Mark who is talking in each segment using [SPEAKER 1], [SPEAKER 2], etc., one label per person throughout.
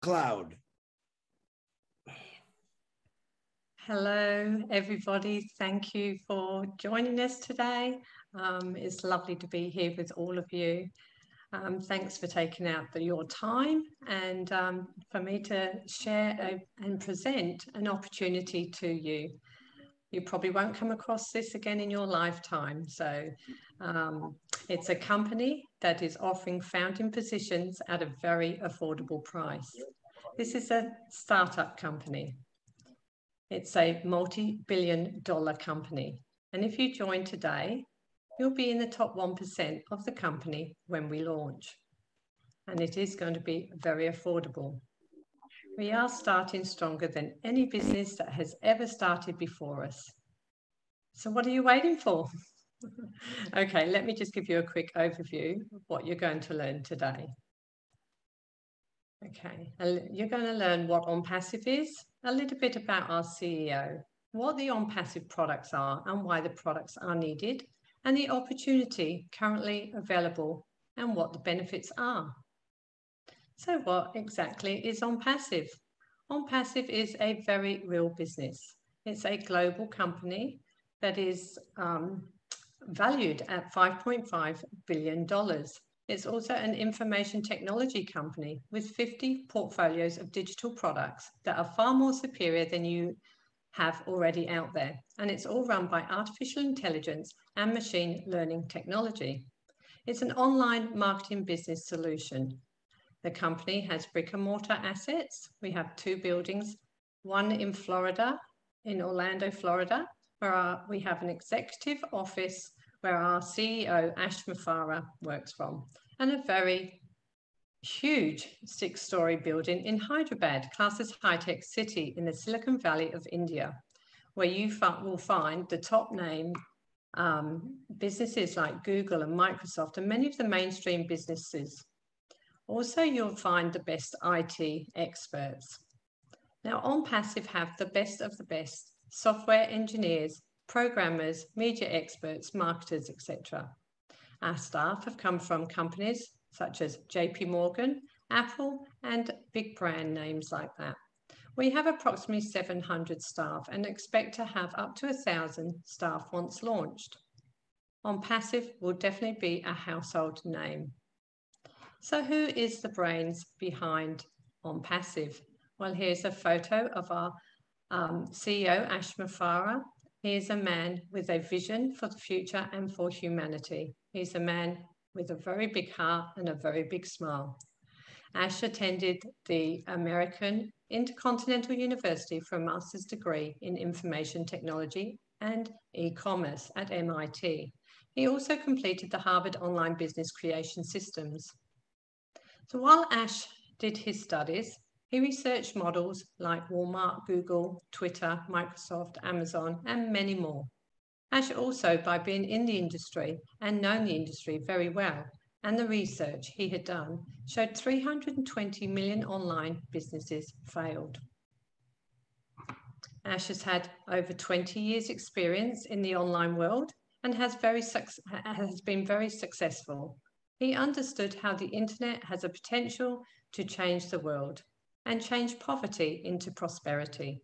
[SPEAKER 1] cloud.
[SPEAKER 2] Hello, everybody. Thank you for joining us today. It's lovely to be here with all of you. Thanks for taking out your time and for me to share and present an opportunity to you. You probably won't come across this again in your lifetime. So it's a company that is offering founding positions at a very affordable price. This is a startup company. It's a multi-billion-dollar company. And if you join today, you'll be in the top 1% of the company when we launch. And it is going to be very affordable. We are starting stronger than any business that has ever started before us. So what are you waiting for? Okay, let me just give you a quick overview of what you're going to learn today. Okay, you're going to learn what ONPASSIVE is, a little bit about our CEO, what the ONPASSIVE products are and why the products are needed, and the opportunity currently available and what the benefits are. So what exactly is ONPASSIVE? ONPASSIVE is a very real business. It's a global company that is valued at $5.5 billion. It's also an information technology company with 50 portfolios of digital products that are far more superior than you have already out there. And it's all run by artificial intelligence and machine learning technology. It's an online marketing business solution. The company has brick and mortar assets. We have 2 buildings, one in Florida, in Orlando, Florida, where we have an executive office where our CEO, Ash Mufareh, works from, and a very huge 6-story building in Hyderabad, classed as high-tech city in the Silicon Valley of India, where you will find the top name businesses like Google and Microsoft and many of the mainstream businesses. Also, you'll find the best IT experts. Now, ONPASSIVE have the best of the best software engineers, programmers, media experts, marketers, etc. Our staff have come from companies such as JP Morgan, Apple, and big brand names like that. We have approximately 700 staff and expect to have up to 1,000 staff once launched. ONPASSIVE will definitely be a household name. So who is the brains behind ONPASSIVE? Well, here's a photo of our CEO, Ash Mufareh. He is a man with a vision for the future and for humanity. He's a man with a very big heart and a very big smile. Ash attended the American Intercontinental University for a master's degree in information technology and e-commerce at MIT. He also completed the Harvard Online Business Creation Systems. So while Ash did his studies, he researched models like Walmart, Google, Twitter, Microsoft, Amazon, and many more. Ash also, by being in the industry and known the industry very well, and the research he had done, showed 320 million online businesses failed. Ash has had over 20 years experience in the online world and has been very successful. He understood how the internet has a potential to change the world and change poverty into prosperity.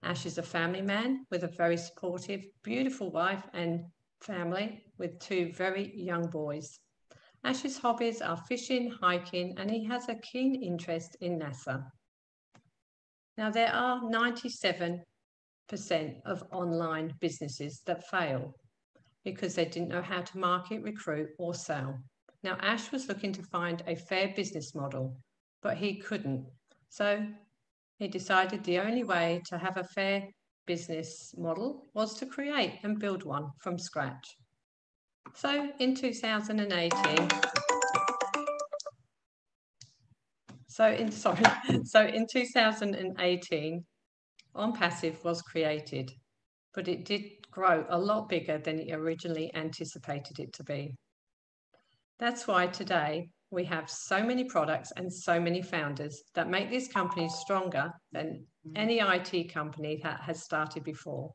[SPEAKER 2] Ash is a family man with a very supportive, beautiful wife and family with 2 very young boys. Ash's hobbies are fishing, hiking, and he has a keen interest in NASA. Now, there are 97% of online businesses that fail because they didn't know how to market, recruit, or sell. Now, Ash was looking to find a fair business model, but he couldn't. So he decided the only way to have a fair business model was to create and build one from scratch. So in 2018, ONPASSIVE was created, but it did grow a lot bigger than it originally anticipated it to be. That's why today we have so many products and so many founders that make this company stronger than any IT company that has started before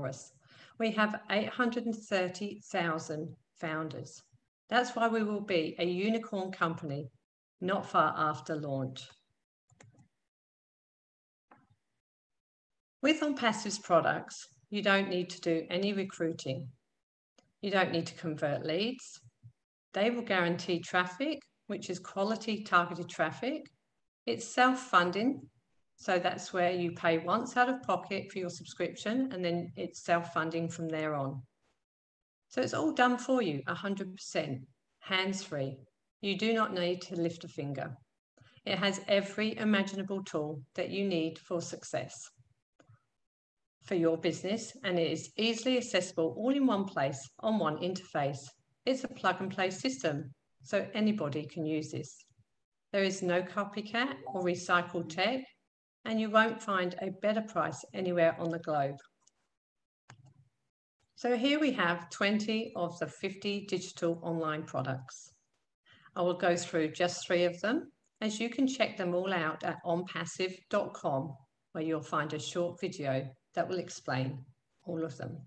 [SPEAKER 2] us. We have 830,000 founders. That's why we will be a unicorn company not far after launch. With ONPASSIVE's products, you don't need to do any recruiting. You don't need to convert leads. They will guarantee traffic, which is quality targeted traffic. It's self-funding, so that's where you pay once out of pocket for your subscription, and then it's self-funding from there on. So it's all done for you, 100%, hands-free. You do not need to lift a finger. It has every imaginable tool that you need for success for your business, and it is easily accessible all in one place on one interface. It's a plug-and-play system, so anybody can use this. There is no copycat or recycled tech, and you won't find a better price anywhere on the globe. So here we have 20 of the 50 digital online products. I will go through just 3 of them, as you can check them all out at onpassive.com, where you'll find a short video that will explain all of them.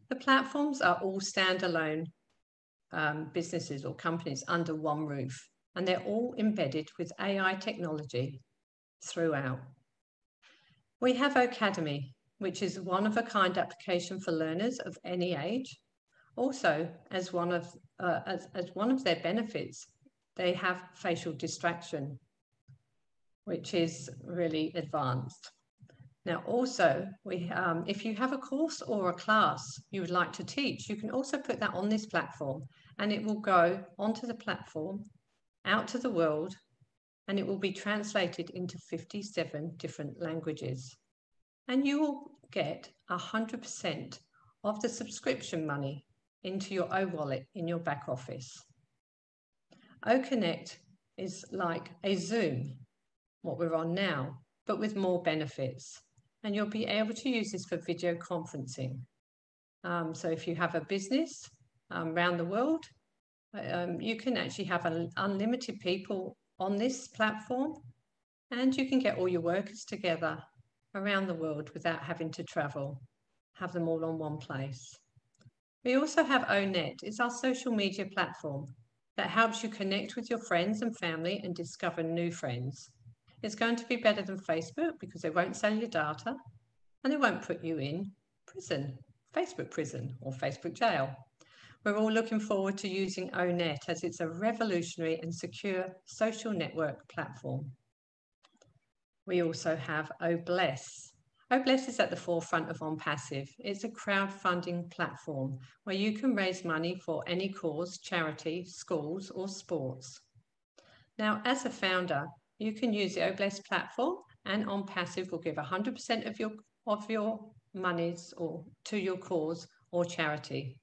[SPEAKER 2] The platforms are all standalone businesses or companies under one roof, and they're all embedded with AI technology throughout. We have Academy, which is a one-of-a-kind application for learners of any age. Also, as one of their benefits, they have facial distraction, which is really advanced. Now, also, if you have a course or a class you would like to teach, you can also put that on this platform, and it will go onto the platform, out to the world, and it will be translated into 57 different languages. And you will get 100% of the subscription money into your O-Wallet in your back office. O-Connect is like a Zoom, what we're on now, but with more benefits. And you'll be able to use this for video conferencing. So if you have a business around the world, you can actually have unlimited people on this platform, and you can get all your workers together around the world without having to travel, have them all on one place. We also have ONET. It's our social media platform that helps you connect with your friends and family and discover new friends. It's going to be better than Facebook because they won't sell your data and they won't put you in prison, Facebook prison or Facebook jail. We're all looking forward to using ONET as it's a revolutionary and secure social network platform. We also have OBless. OBless is at the forefront of ONPASSIVE. It's a crowdfunding platform where you can raise money for any cause, charity, schools or sports. Now, as a founder, you can use the OBless platform, and ONPASSIVE will give 100% of your monies to your cause or charity.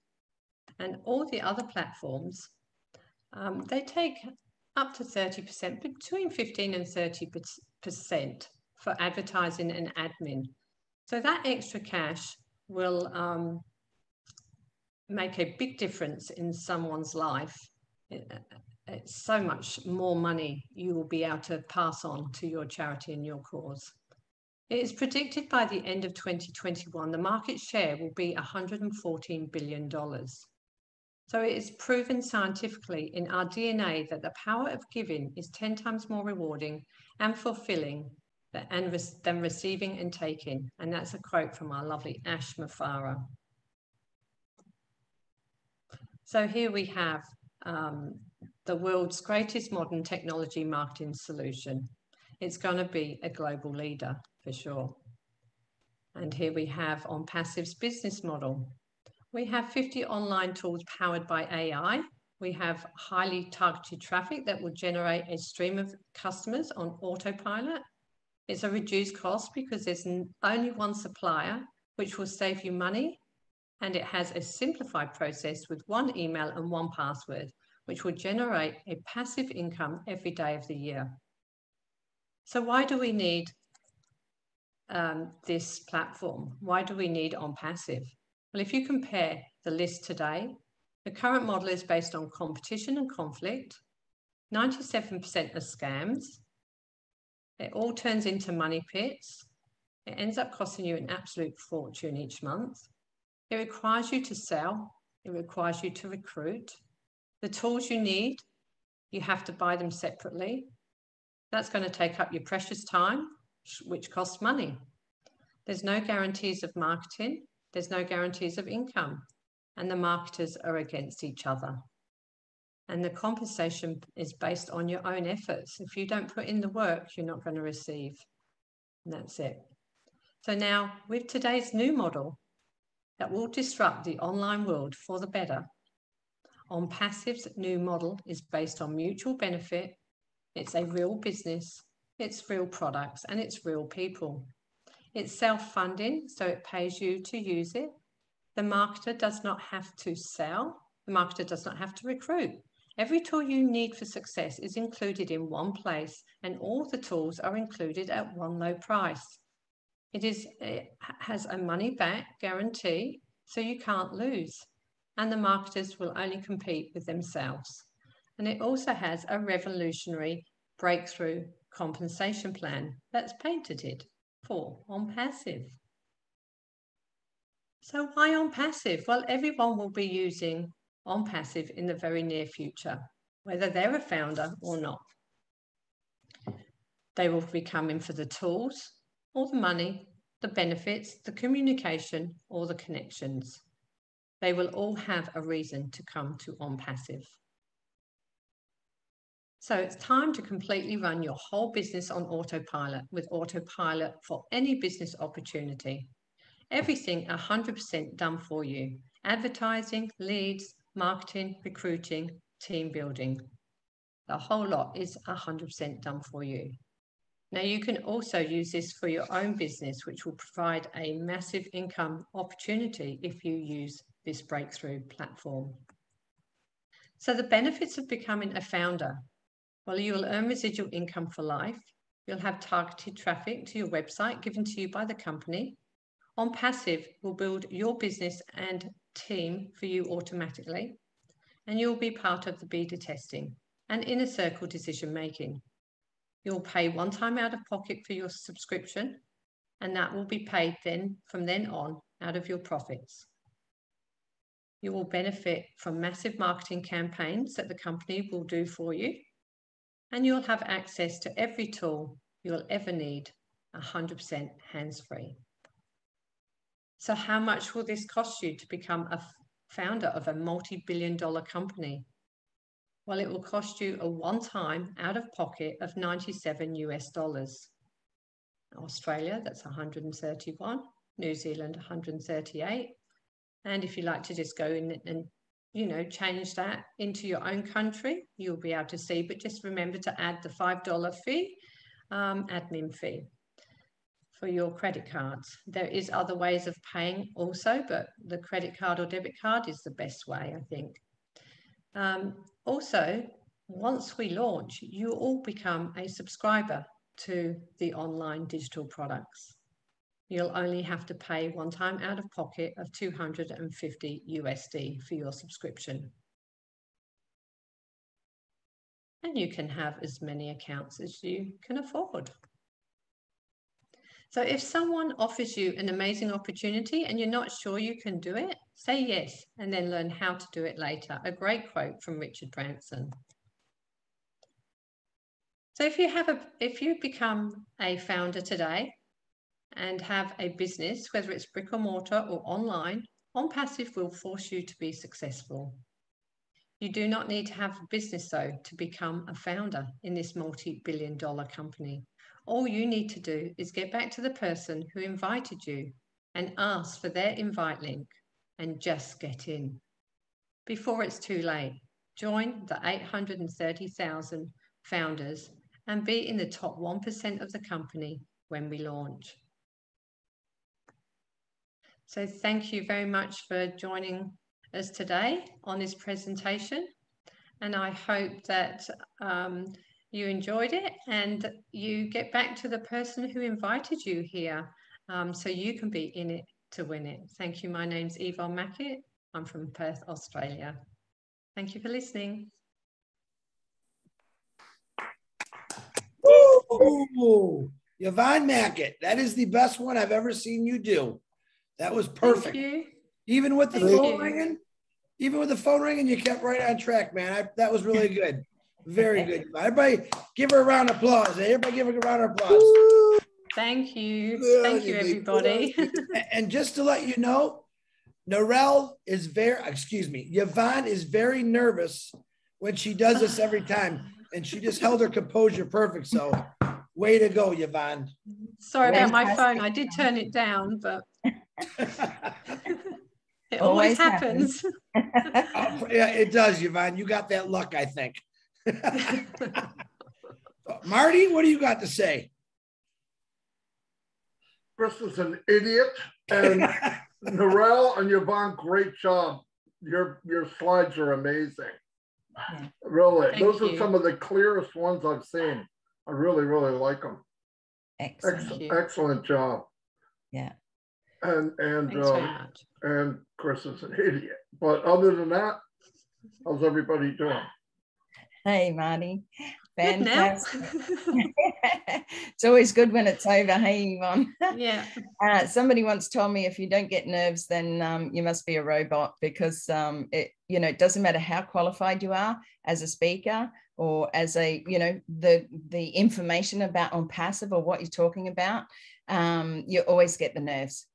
[SPEAKER 2] And all the other platforms, they take up to 30%, between 15 and 30% for advertising and admin. So that extra cash will make a big difference in someone's life. It's so much more money you will be able to pass on to your charity and your cause. It is predicted by the end of 2021, the market share will be $114 billion. So it is proven scientifically in our DNA that the power of giving is 10 times more rewarding and fulfilling than receiving and taking. And that's a quote from our lovely Ash Mafara. So here we have the world's greatest modern technology marketing solution. It's going to be a global leader for sure. And here we have ONPASSIVE's business model. We have 50 online tools powered by AI. We have highly targeted traffic that will generate a stream of customers on autopilot. It's a reduced cost because there's only one supplier, which will save you money. And it has a simplified process with one email and one password, which will generate a passive income every day of the year. So why do we need this platform? Why do we need ONPASSIVE? Well, if you compare the list today, the current model is based on competition and conflict. 97% are scams. It all turns into money pits. It ends up costing you an absolute fortune each month. It requires you to sell. It requires you to recruit. The tools you need, You have to buy them separately. That's going to take up your precious time, which costs money. There's no guarantees of marketing. There's no guarantees of income. And the marketers are against each other. And the compensation is based on your own efforts. If you don't put in the work, you're not going to receive. And that's it. So now, with today's new model that will disrupt the online world for the better, ONPASSIVE's new model is based on mutual benefit. It's a real business, it's real products, and it's real people. It's self-funding, so it pays you to use it. The marketer does not have to sell. The marketer does not have to recruit. Every tool you need for success is included in one place, and all the tools are included at one low price. It has a money-back guarantee, so you can't lose, and the marketers will only compete with themselves. And it also has a revolutionary breakthrough compensation plan that's patented for ONPASSIVE. So why ONPASSIVE? Well, everyone will be using ONPASSIVE in the very near future, whether they're a founder or not. They will be coming for the tools, or the money, the benefits, the communication, or the connections. They will all have a reason to come to ONPASSIVE. So it's time to completely run your whole business on autopilot, with autopilot for any business opportunity. Everything 100% done for you. Advertising, leads, marketing, recruiting, team building. The whole lot is 100% done for you. Now you can also use this for your own business, which will provide a massive income opportunity if you use this breakthrough platform. So the benefits of becoming a founder. Well, you will earn residual income for life. You'll have targeted traffic to your website given to you by the company. ONPASSIVE will build your business and team for you automatically. And you'll be part of the beta testing and inner circle decision making. You'll pay one time out of pocket for your subscription, and that will be paid then from then on out of your profits. You will benefit from massive marketing campaigns that the company will do for you, and you'll have access to every tool you'll ever need, 100% hands-free. So how much will this cost you to become a founder of a multi-billion-dollar company? Well, it will cost you a one-time out-of-pocket of $97 US. Australia, that's 131. New Zealand, 138. And if you like to just go in and change that into your own country, you'll be able to see. But just remember to add the $5 fee, admin fee for your credit cards. There is other ways of paying also, but the credit card or debit card is the best way, I think. Also, once we launch, you all become a subscriber to the online digital products. You'll only have to pay one time out of pocket of $250 USD for your subscription. And you can have as many accounts as you can afford. So if someone offers you an amazing opportunity and you're not sure you can do it, say yes, and then learn how to do it later. A great quote from Richard Branson. So if you become a founder today and have a business, whether it's brick or mortar or online, ONPASSIVE will force you to be successful. You do not need to have a business, though, to become a founder in this multi-billion-dollar company. All you need to do is get back to the person who invited you and ask for their invite link and just get in. Before it's too late, join the 830,000 founders and be in the top 1% of the company when we launch. So thank you very much for joining us today on this presentation. And I hope that you enjoyed it and you get back to the person who invited you here so you can be in it to win it. Thank you. My name's YVONNE MACKETT. I'm from Perth, Australia. Thank you for listening.
[SPEAKER 1] Woo! YVONNE MACKETT, that is the best one I've ever seen you do. That was perfect.
[SPEAKER 2] Thank you.
[SPEAKER 1] Even with the phone ringing, you kept right on track, man. That was really good. Very good. Everybody give her a round of applause. Everybody give her a round of applause.
[SPEAKER 2] Thank you.
[SPEAKER 1] Yeah,
[SPEAKER 2] Thank you, everybody.
[SPEAKER 1] And just to let you know, Yvonne is very nervous when she does this every time. And she just held her composure perfect. So way to go, Yvonne.
[SPEAKER 2] Sorry about my phone. I did turn it down, but it always happens.
[SPEAKER 1] Yeah, it does, Yvonne. You got that luck, I think. Marty, what do you got to say?
[SPEAKER 3] Chris is an idiot, and Narelle and Yvonne, great job. Your slides are amazing. Yeah. Really, those are some of the clearest ones I've seen. I really, really like them. Excellent job.
[SPEAKER 2] Yeah.
[SPEAKER 3] And Chris is an idiot. But other than that, how's everybody doing?
[SPEAKER 4] Hey, Marty. Fantastic. It's always good when it's over. Hey, Yvonne.
[SPEAKER 2] Yeah.
[SPEAKER 4] Somebody once told me if you don't get nerves, then you must be a robot, because it doesn't matter how qualified you are as a speaker or as a, the information about ONPASSIVE or what you're talking about, you always get the nerves.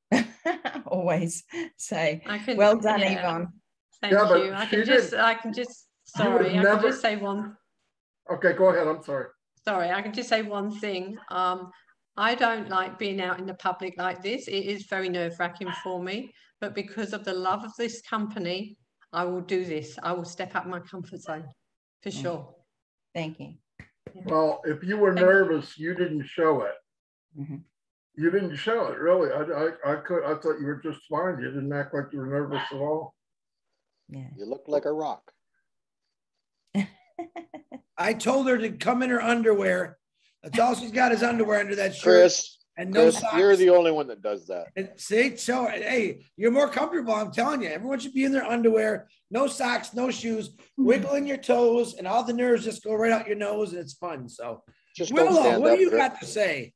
[SPEAKER 4] Always. So well done, Yvonne.
[SPEAKER 2] Thank you. I can just say one.
[SPEAKER 3] Okay, go ahead. I'm sorry.
[SPEAKER 2] Sorry, I can just say one thing. I don't like being out in the public like this. It is very nerve-wracking for me, but because of the love of this company, I will do this. I will step up my comfort zone for sure.
[SPEAKER 4] Thank you.
[SPEAKER 3] Well, if you were nervous, you didn't show it. Mm-hmm. You didn't show it, really. I thought you were just fine. You didn't act like you were nervous at all.
[SPEAKER 4] Yeah.
[SPEAKER 5] You look like a rock.
[SPEAKER 1] I told her to come in her underwear. That's all she's got is underwear under that shirt.
[SPEAKER 5] Chris,
[SPEAKER 1] and no socks.
[SPEAKER 5] You're the only one that does that.
[SPEAKER 1] And see, so hey, you're more comfortable. I'm telling you, everyone should be in their underwear, no socks, no shoes, wiggling your toes, and all the nerves just go right out your nose, and it's fun. So, Willow, what do you got to say?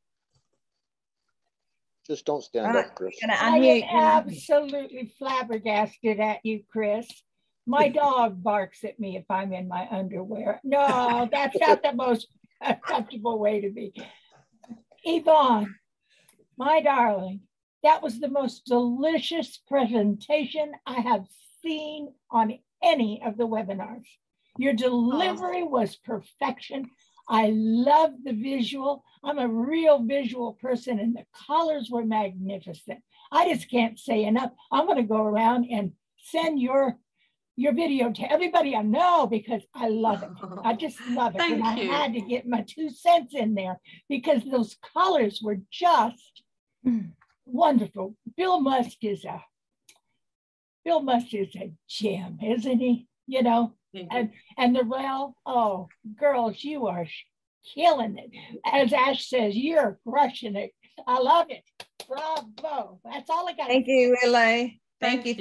[SPEAKER 5] Just don't stand up, Chris.
[SPEAKER 6] I am absolutely flabbergasted at you, Chris. My dog barks at me if I'm in my underwear. No, that's not the most acceptable way to be. Yvonne, my darling, that was the most delicious presentation I have seen on any of the webinars. Your delivery was perfection. I love the visual. I'm a real visual person, and the colors were magnificent. I just can't say enough. I'm going to go around and send your video to everybody I know, because I love it. I just love it.
[SPEAKER 2] Thank
[SPEAKER 6] and
[SPEAKER 2] you.
[SPEAKER 6] I had to get my 2 cents in there because those colors were just wonderful. Bill Musk is a gem, isn't he? And Narelle, oh, girls, you are killing it. As Ash says, you're crushing it. I love it. Bravo. That's all I got.
[SPEAKER 4] Thank you, Willow. Thank you.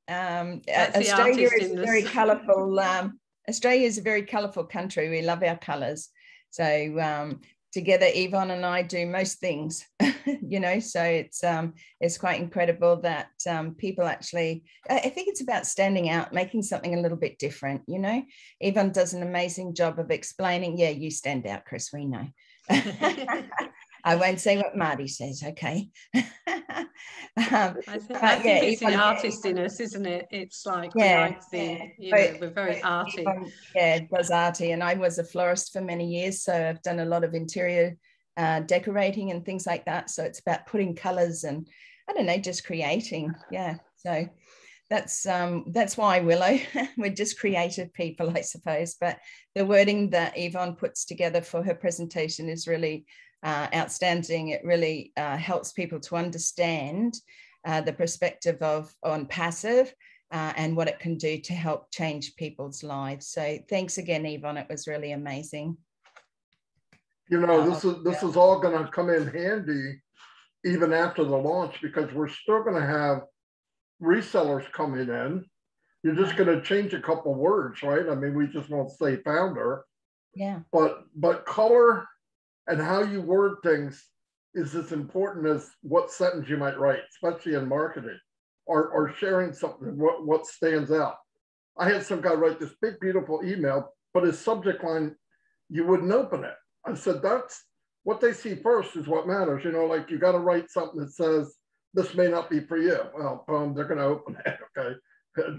[SPEAKER 4] Australia is very colourful. Australia is a very colourful country. We love our colours. So together, Yvonne and I do most things, so it's quite incredible that people actually, I think it's about standing out, making something a little bit different, Yvonne does an amazing job of explaining. Yeah, you stand out, Chris, we know. I won't say what Marty says, okay?
[SPEAKER 2] I think it's the artist in us, isn't it? It's like, we're very arty.
[SPEAKER 4] It does arty. And I was a florist for many years, so I've done a lot of interior decorating and things like that. So it's about putting colors and, I don't know, just creating. Yeah, so that's why, Willow, we're just creative people, I suppose. But the wording that Yvonne puts together for her presentation is really outstanding. It really helps people to understand the perspective of ONPASSIVE and what it can do to help change people's lives. So thanks again, Yvonne. It was really amazing.
[SPEAKER 3] This is all going to come in handy even after the launch, because we're still going to have resellers coming in. You're just going to change a couple words, right? I mean, we just won't say founder.
[SPEAKER 4] Yeah.
[SPEAKER 3] But color and how you word things is as important as what sentence you might write, especially in marketing or sharing something, what stands out. I had some guy write this big, beautiful email, but his subject line, you wouldn't open it. I said, that's what they see first is what matters. You know, like you got to write something that says, this may not be for you. Well, boom, they're going to open it. Okay.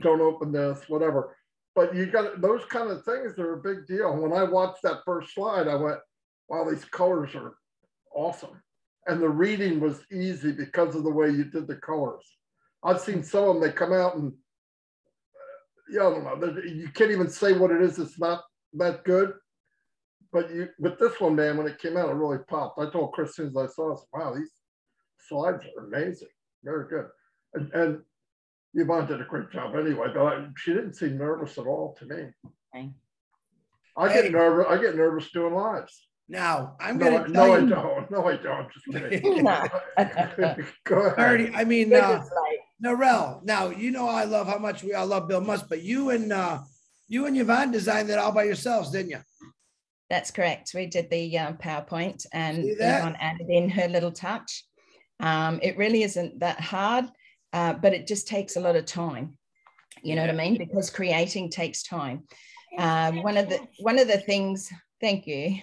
[SPEAKER 3] Don't open this, whatever. But you got those kind of things are a big deal. When I watched that first slide, I went, wow, these colors are awesome. And the reading was easy because of the way you did the colors. I've seen some of them, they come out and, yeah, I don't know. You can't even say what it is. It's not that good. But with this one, man, when it came out, it really popped. I told Chris as soon as I saw it, wow, these slides are amazing. Very good. And Yvonne did a great job anyway, but she didn't seem nervous at all to me.
[SPEAKER 4] Okay.
[SPEAKER 3] I get nervous doing lives.
[SPEAKER 1] Now I'm going to tell you.
[SPEAKER 3] No, I don't. Just kidding. Go ahead.
[SPEAKER 1] Marty, I mean, Narelle. Now you know I love how much I love Bill Musk, but you and Yvonne designed that all by yourselves, didn't you?
[SPEAKER 4] That's correct. We did the PowerPoint, and Yvonne added in her little touch. It really isn't that hard, but it just takes a lot of time. You know what I mean? Because creating takes time. One of the things. Thank you.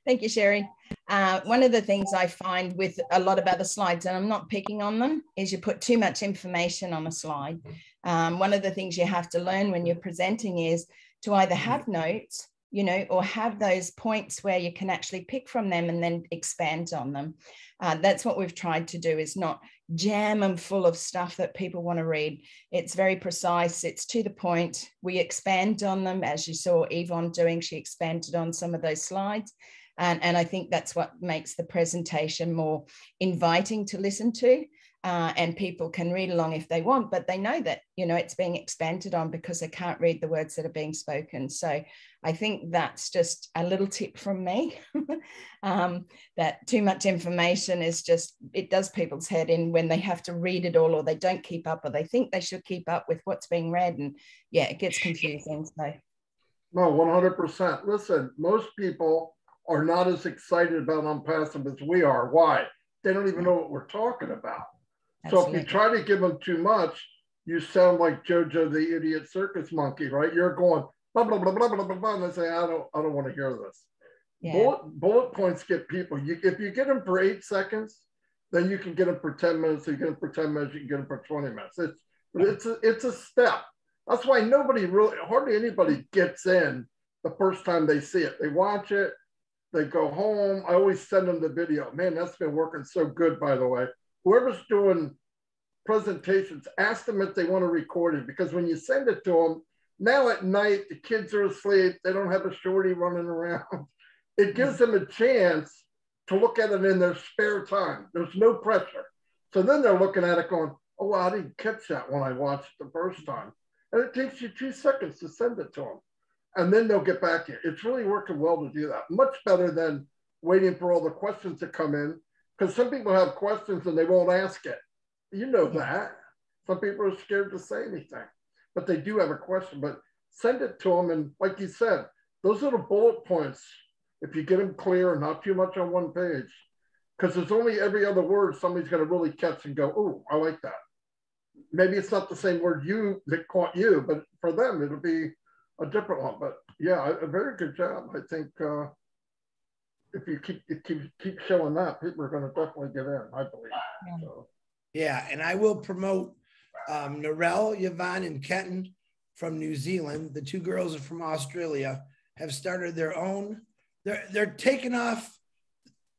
[SPEAKER 4] Thank you, Sherry. One of the things I find with a lot of other slides, and I'm not picking on them, is you put too much information on a slide. One of the things you have to learn when you're presenting is to either have notes, you know, or have those points where you can actually pick from them and then expand on them. That's what we've tried to do, is not jam them full of stuff that people want to read. It's very precise. It's to the point. We expand on them, as you saw Yvonne doing. She expanded on some of those slides. And I think that's what makes the presentation more inviting to listen to. And people can read along if they want, but they know that, you know, it's being expanded on because they can't read the words that are being spoken. So I think that's just a little tip from me, that too much information is just, it does people's head in when they have to read it all, or they don't keep up, or they think they should keep up with what's being read. And yeah, it gets confusing. So.
[SPEAKER 3] No, 100%. Listen, most people are not as excited about ONPASSIVE as we are. Why? They don't even know what we're talking about.
[SPEAKER 4] Absolutely.
[SPEAKER 3] So if you try to give them too much, you sound like Jojo the idiot circus monkey, right? You're going blah blah blah blah blah blah, blah, and they say, I don't want to hear this. Yeah. Bullet points get people. If you get them for 8 seconds, then you can get them for 10 minutes. You get them for 10 minutes. You can get them for 20 minutes. It's a step. That's why hardly anybody gets in the first time they see it. They watch it. They go home. I always send them the video. Man, that's been working so good, by the way. Whoever's doing presentations, ask them if they want to record it, because when you send it to them, now at night, the kids are asleep, they don't have a shorty running around. It gives them a chance to look at it in their spare time. There's no pressure. So then they're looking at it going, oh, wow, I didn't catch that when I watched it the first time. And it takes you 2 seconds to send it to them. And then they'll get back in. It's really working well to do that. Much better than waiting for all the questions to come in. Because some people have questions and they won't ask it. You know that. Some people are scared to say anything, but they do have a question. But send it to them. And like you said, those little bullet points, if you get them clear and not too much on one page, because there's only every other word somebody's going to really catch and go, oh, I like that. Maybe it's not the same word that caught you, but for them, it'll be a different one. But yeah, a very good job. I think if you keep showing that, people are going to definitely get in, I believe.
[SPEAKER 4] Yeah.
[SPEAKER 3] So.
[SPEAKER 1] Yeah, and I will promote Narelle, Yvonne, and Kenton from New Zealand. The 2 girls are from Australia, have started their own. They're taking off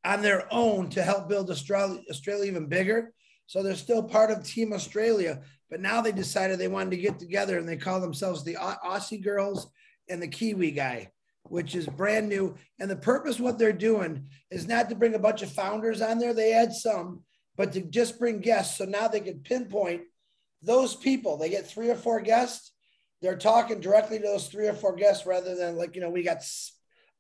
[SPEAKER 1] on their own to help build Australia even bigger. So they're still part of Team Australia, but now they decided they wanted to get together, and they call themselves the Aussie Girls and the Kiwi Guy, which is brand new. And the purpose of what they're doing is not to bring a bunch of founders on there. They had some, but to just bring guests. So now they can pinpoint those people. They get 3 or 4 guests. They're talking directly to those 3 or 4 guests rather than like, you know, we got,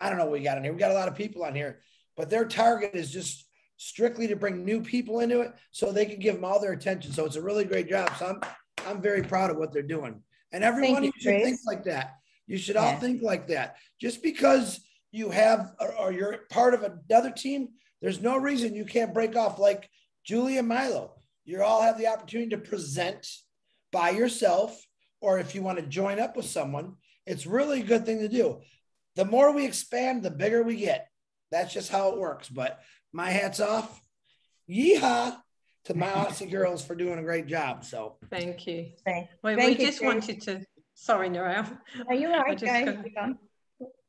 [SPEAKER 1] I don't know what we got in here. We got a lot of people on here, but their target is just strictly to bring new people into it so they can give them all their attention. So it's a really great job. So I'm very proud of what they're doing. And everyone should think like that. You should all think like that. Just because you have, or you're part of another team, there's no reason you can't break off like Julie and Milo. You all have the opportunity to present by yourself, or if you want to join up with someone, it's really a good thing to do. the more we expand, the bigger we get. That's just how it works. But my hat's off. Yeehaw to my Aussie girls for doing a great job. So
[SPEAKER 2] thank you.
[SPEAKER 4] We
[SPEAKER 2] just wanted to, sorry, Narelle.
[SPEAKER 4] No, you're right.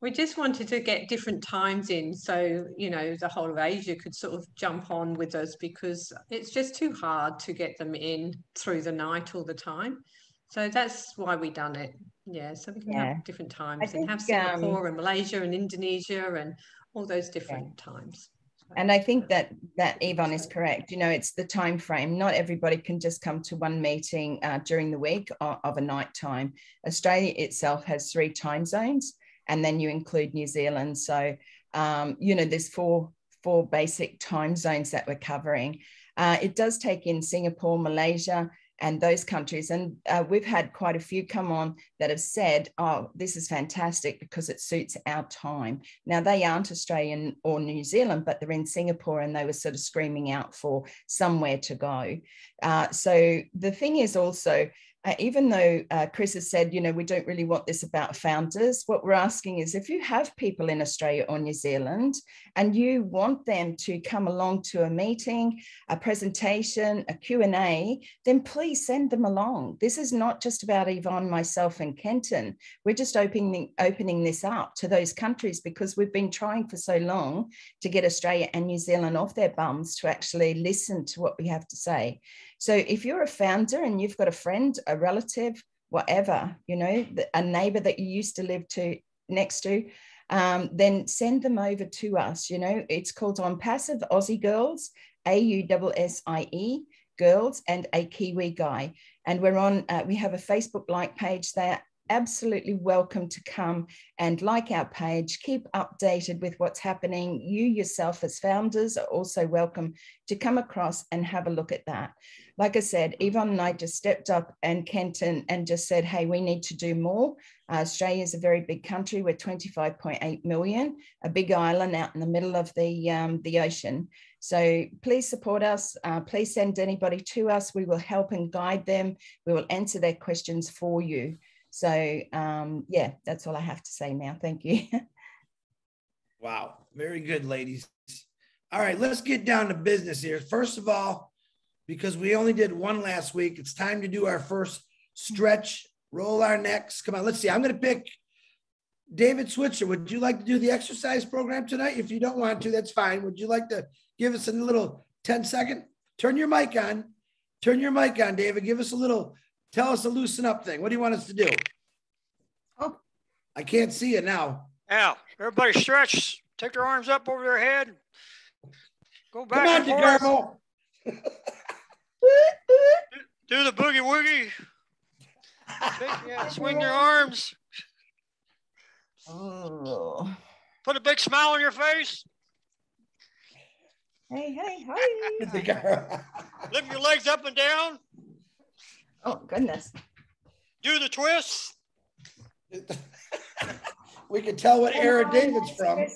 [SPEAKER 2] We just wanted to get different times in so, you know, the whole of Asia could sort of jump on with us, because it's just too hard to get them in through the night all the time. So that's why we done it. Yeah, so we can have different times and have Singapore and Malaysia and Indonesia and all those different times.
[SPEAKER 4] And I think that Yvonne is correct. You know, it's the time frame. Not everybody can just come to one meeting during the week of a night time. Australia itself has 3 time zones, and then you include New Zealand. So, you know, there's four basic time zones that we're covering. It does take in Singapore, Malaysia, and those countries. And we've had quite a few come on that have said, oh, this is fantastic because it suits our time. Now, they aren't Australian or New Zealand, but they're in Singapore, and they were sort of screaming out for somewhere to go. So the thing is also, even though Chris has said, you know, we don't really want this about founders, what we're asking is, if you have people in Australia or New Zealand and you want them to come along to a meeting, a presentation, a Q&A, then please send them along. This is not just about Yvonne, myself, and Kenton. We're just opening this up to those countries, because we've been trying for so long to get Australia and New Zealand off their bums to actually listen to what we have to say. So if you're a founder and you've got a friend, a relative, whatever, you know, a neighbor that you used to live next to, then send them over to us. You know, it's called ONPASSIVE Aussie Girls, AUSSIE Girls, and a Kiwi Guy. And we're on, we have a Facebook like page there. Absolutely welcome to come and like our page, keep updated with what's happening. You yourself as founders are also welcome to come across and have a look at that. Like I said, Yvonne and I just stepped up, and Kenton, and just said, hey, we need to do more. Australia is a very big country. We're 25.8 million, a big island out in the middle of the ocean. So please support us. Please send anybody to us. We will help and guide them. We will answer their questions for you. So, yeah, that's all I have to say now. Thank you.
[SPEAKER 1] Wow. Very good, ladies. All right, let's get down to business here. First of all, because we only did one last week, it's time to do our first stretch, roll our necks. Come on, let's see. I'm going to pick David Switzer. Would you like to do the exercise program tonight? If you don't want to, that's fine. Would you like to give us a little 10-second? Turn your mic on. Turn your mic on, David. Give us a little... Tell us a loosen up thing. What do you want us to do? Oh, I can't see it now.
[SPEAKER 7] Now, everybody stretch. Take their arms up over their head. Go back and
[SPEAKER 1] forth.
[SPEAKER 7] Do the boogie woogie. Swing your arms.
[SPEAKER 4] Oh.
[SPEAKER 7] Put a big smile on your face.
[SPEAKER 4] Hey.
[SPEAKER 7] Lift your legs up and down.
[SPEAKER 4] Oh, goodness.
[SPEAKER 7] Do the twists.
[SPEAKER 1] We can tell what era David's from.
[SPEAKER 7] Okay,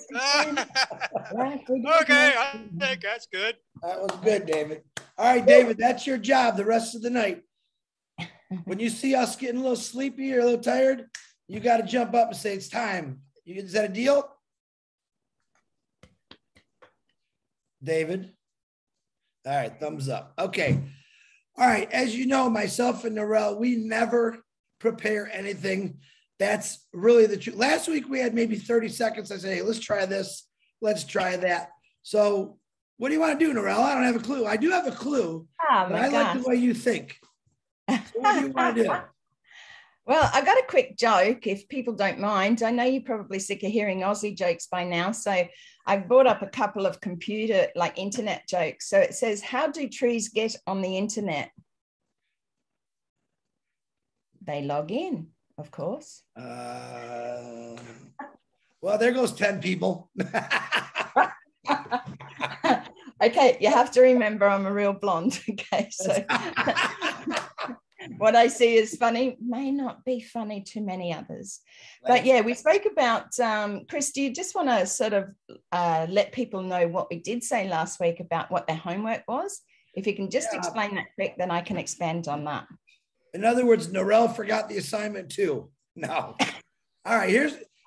[SPEAKER 7] I think that's good.
[SPEAKER 1] That was good, David. All right, David, that's your job the rest of the night. When you see us getting a little sleepy or a little tired, you got to jump up and say, it's time. Is that a deal? David? All right, thumbs up. Okay. All right, as you know, myself and Narelle, we never prepare anything. That's really the truth. Last week, we had maybe 30 seconds. I said, hey, let's try this. Let's try that. So what do you want to do, Narelle? I don't have a clue. I do have a clue, but I like the way you think. So what do you want to do?
[SPEAKER 4] Well, I got a quick joke, if people don't mind. I know you're probably sick of hearing Aussie jokes by now. So I brought up a couple of internet jokes. So it says, how do trees get on the internet? They log in, of course.
[SPEAKER 1] Well, there goes 10 people.
[SPEAKER 4] Okay, you have to remember I'm a real blonde. Okay, so what I see is funny may not be funny to many others. But yeah, we spoke about, Chris, do you just want to sort of let people know what we did say last week about what their homework was? If you can just explain that quick, then I can expand on that.
[SPEAKER 1] In other words, Narelle forgot the assignment too. No. All right,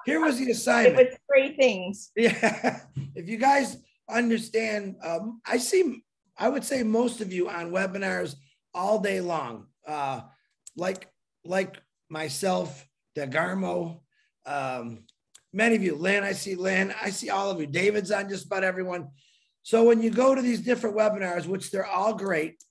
[SPEAKER 1] here was the assignment.
[SPEAKER 4] It was 3 things.
[SPEAKER 1] Yeah. If you guys understand, I would say most of you on webinars all day long, like myself, DeGarmo, many of you, Lynn, I see all of you. David's on just about everyone. So when you go to these different webinars, which they're all great,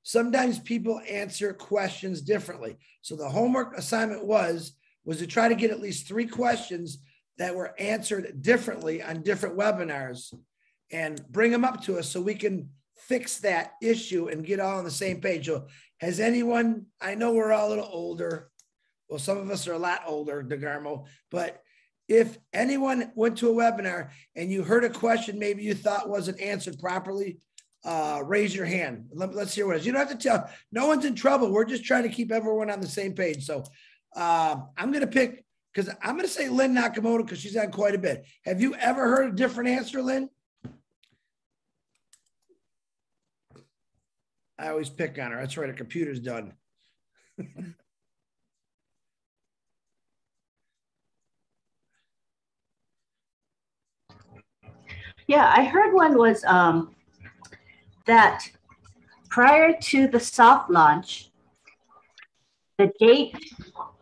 [SPEAKER 1] sometimes people answer questions differently. So the homework assignment was to try to get at least 3 questions that were answered differently on different webinars and bring them up to us so we can fix that issue and get all on the same page. So has anyone, I know we're all a little older. Well, some of us are a lot older, DeGarmo, but if anyone went to a webinar and you heard a question maybe you thought wasn't answered properly, raise your hand. Let's hear what it is. You don't have to tell. No one's in trouble. We're just trying to keep everyone on the same page. So I'm going to pick, because I'm going to say Lynn Nakamoto because she's on quite a bit. Have you ever heard a different answer, Lynn? I always pick on her. That's right. Her computer's done.
[SPEAKER 8] Yeah, I heard one was that prior to the soft launch, the date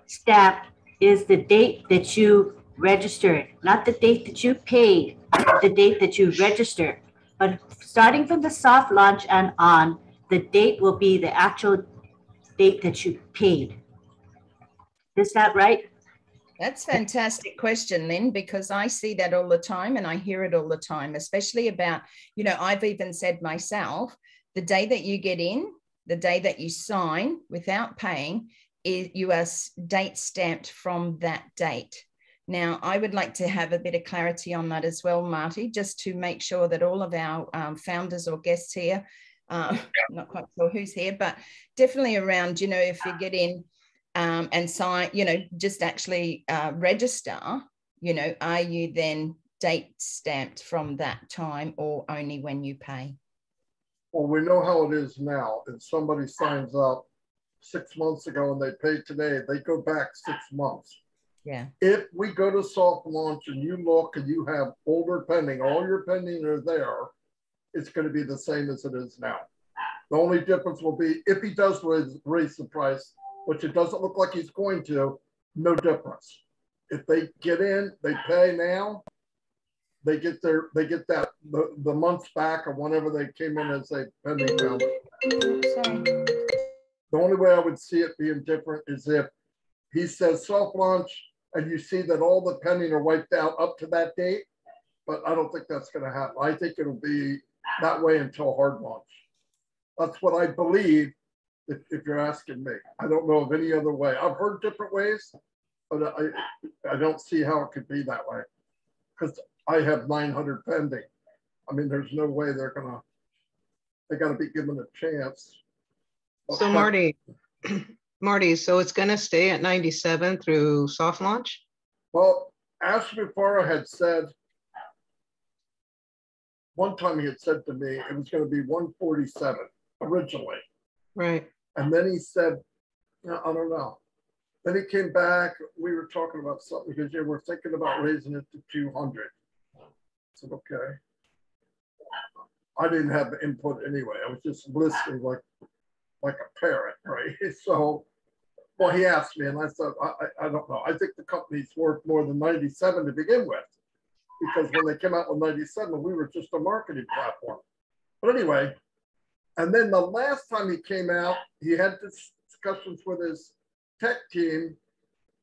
[SPEAKER 8] stamp is the date that you registered, not the date that you paid, the date that you registered. But starting from the soft launch and on, the date will be the actual date that you paid. Is that right?
[SPEAKER 4] That's a fantastic question, Lynn, because I see that all the time and I hear it all the time, especially about, you know, I've even said myself, the day that you get in, the day that you sign without paying, you are date stamped from that date. Now, I would like to have a bit of clarity on that as well, Marty, just to make sure that all of our founders or guests here, not quite sure who's here, but definitely around, you know, if you get in, and sign, you know, just actually register, you know, are you then date stamped from that time or only when you pay?
[SPEAKER 3] Well, we know how it is now. If somebody signs up 6 months ago and they pay today, they go back 6 months.
[SPEAKER 4] Yeah.
[SPEAKER 3] If we go to soft launch and you look and you have older pending, all your pending are there, it's going to be the same as it is now. The only difference will be if he does raise the price, which it doesn't look like he's going to, no difference. If they get in, they pay now, they get that the months back or whenever they came in as a pending balance. The only way I would see it being different is if he says soft launch and you see that all the pending are wiped out up to that date, but I don't think that's going to happen. I think it'll be that way until hard launch. That's what I believe. If you're asking me, I don't know of any other way. I've heard different ways, but I don't see how it could be that way because I have 900 pending. I mean, there's no way they got to be given a chance.
[SPEAKER 9] So Marty, so it's going to stay at 97 through soft launch?
[SPEAKER 3] Well, Ashley Farah had said, one time he had said to me, it was going to be 147 originally.
[SPEAKER 9] Right.
[SPEAKER 3] And then he said, no, I don't know. Then he came back. We were talking about something because you were thinking about raising it to 200. I said, okay. I didn't have the input anyway. I was just listening like a parrot, right? So, well, he asked me and I said, I don't know. I think the company's worth more than 97 to begin with because when they came out with 97, we were just a marketing platform. But anyway, and then the last time he came out, he had discussions with his tech team,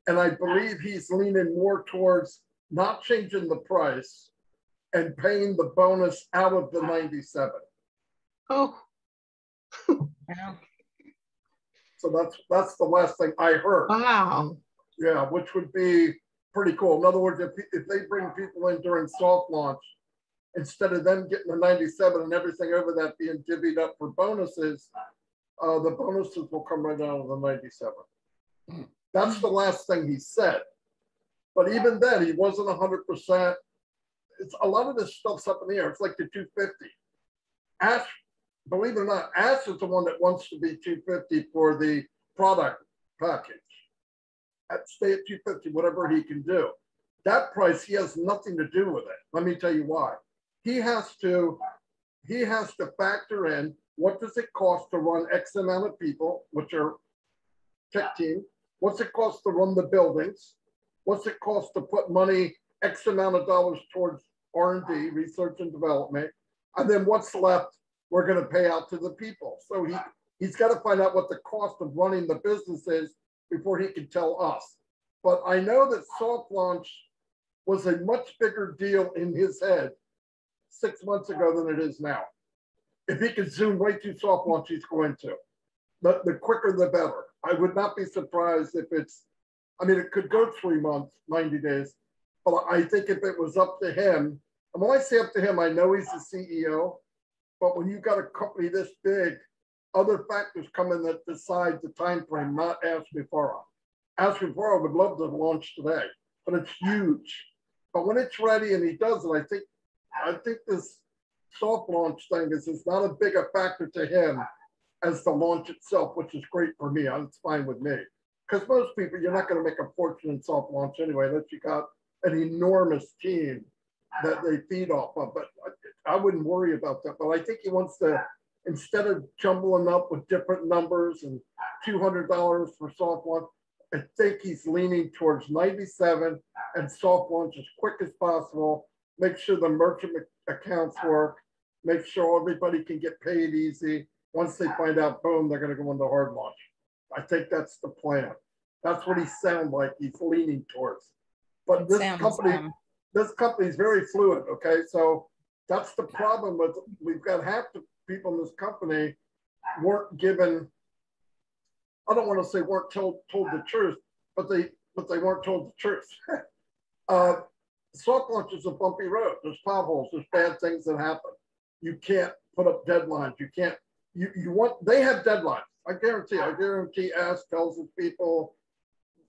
[SPEAKER 3] and I believe he's leaning more towards not changing the price and paying the bonus out of the 97.
[SPEAKER 9] Oh.
[SPEAKER 3] So that's the last thing I heard.
[SPEAKER 9] Wow.
[SPEAKER 3] Yeah, which would be pretty cool. In other words, if they bring people in during soft launch, instead of them getting the 97 and everything over that being divvied up for bonuses, the bonuses will come right out of the 97. That's the last thing he said. But even then, he wasn't 100%. It's a lot of this stuff's up in the air. It's like the 250. Ash, believe it or not, Ash is the one that wants to be 250 for the product package. Stay at 250, whatever he can do. that price, he has nothing to do with it. Let me tell you why. He has to factor in what does it cost to run X amount of people, which are tech team. What's it cost to run the buildings? What's it cost to put money, X amount of dollars towards R&D, research and development? And then what's left, we're going to pay out to the people. So he's got to find out what the cost of running the business is before he can tell us. But I know that soft launch was a much bigger deal in his head 6 months ago than it is now. If he can zoom right to soft launch, he's going to. The quicker, the better. I would not be surprised if it's, I mean, it could go 3 months, 90 days, but I think if it was up to him, and when I say up to him, I know he's the CEO, but when you've got a company this big, other factors come in that decide the time frame, not Ashby-Farah. Ashby-Farah would love to launch today, but it's huge. But when it's ready and he does it, I think this soft launch thing is not a big a factor to him as the launch itself, which is great for me. It's fine with me. Because most people, you're not going to make a fortune in soft launch anyway, unless you got an enormous team that they feed off of. But I wouldn't worry about that. But I think he wants to, instead of jumbling up with different numbers and $200 for soft launch, I think he's leaning towards 97 and soft launch as quick as possible. Make sure the merchant accounts work. Make sure everybody can get paid easy. Once they find out, boom, they're going to go into hard launch. I think that's the plan. That's what he sounds like he's leaning towards. But this company is very fluid, okay? So that's the problem with, we've got half the people in this company weren't given, I don't want to say weren't told the truth, but they weren't told the truth. Soft launch is a bumpy road. There's potholes, there's bad things that happen. You can't put up deadlines. You can't, they have deadlines. I guarantee Ash tells his people,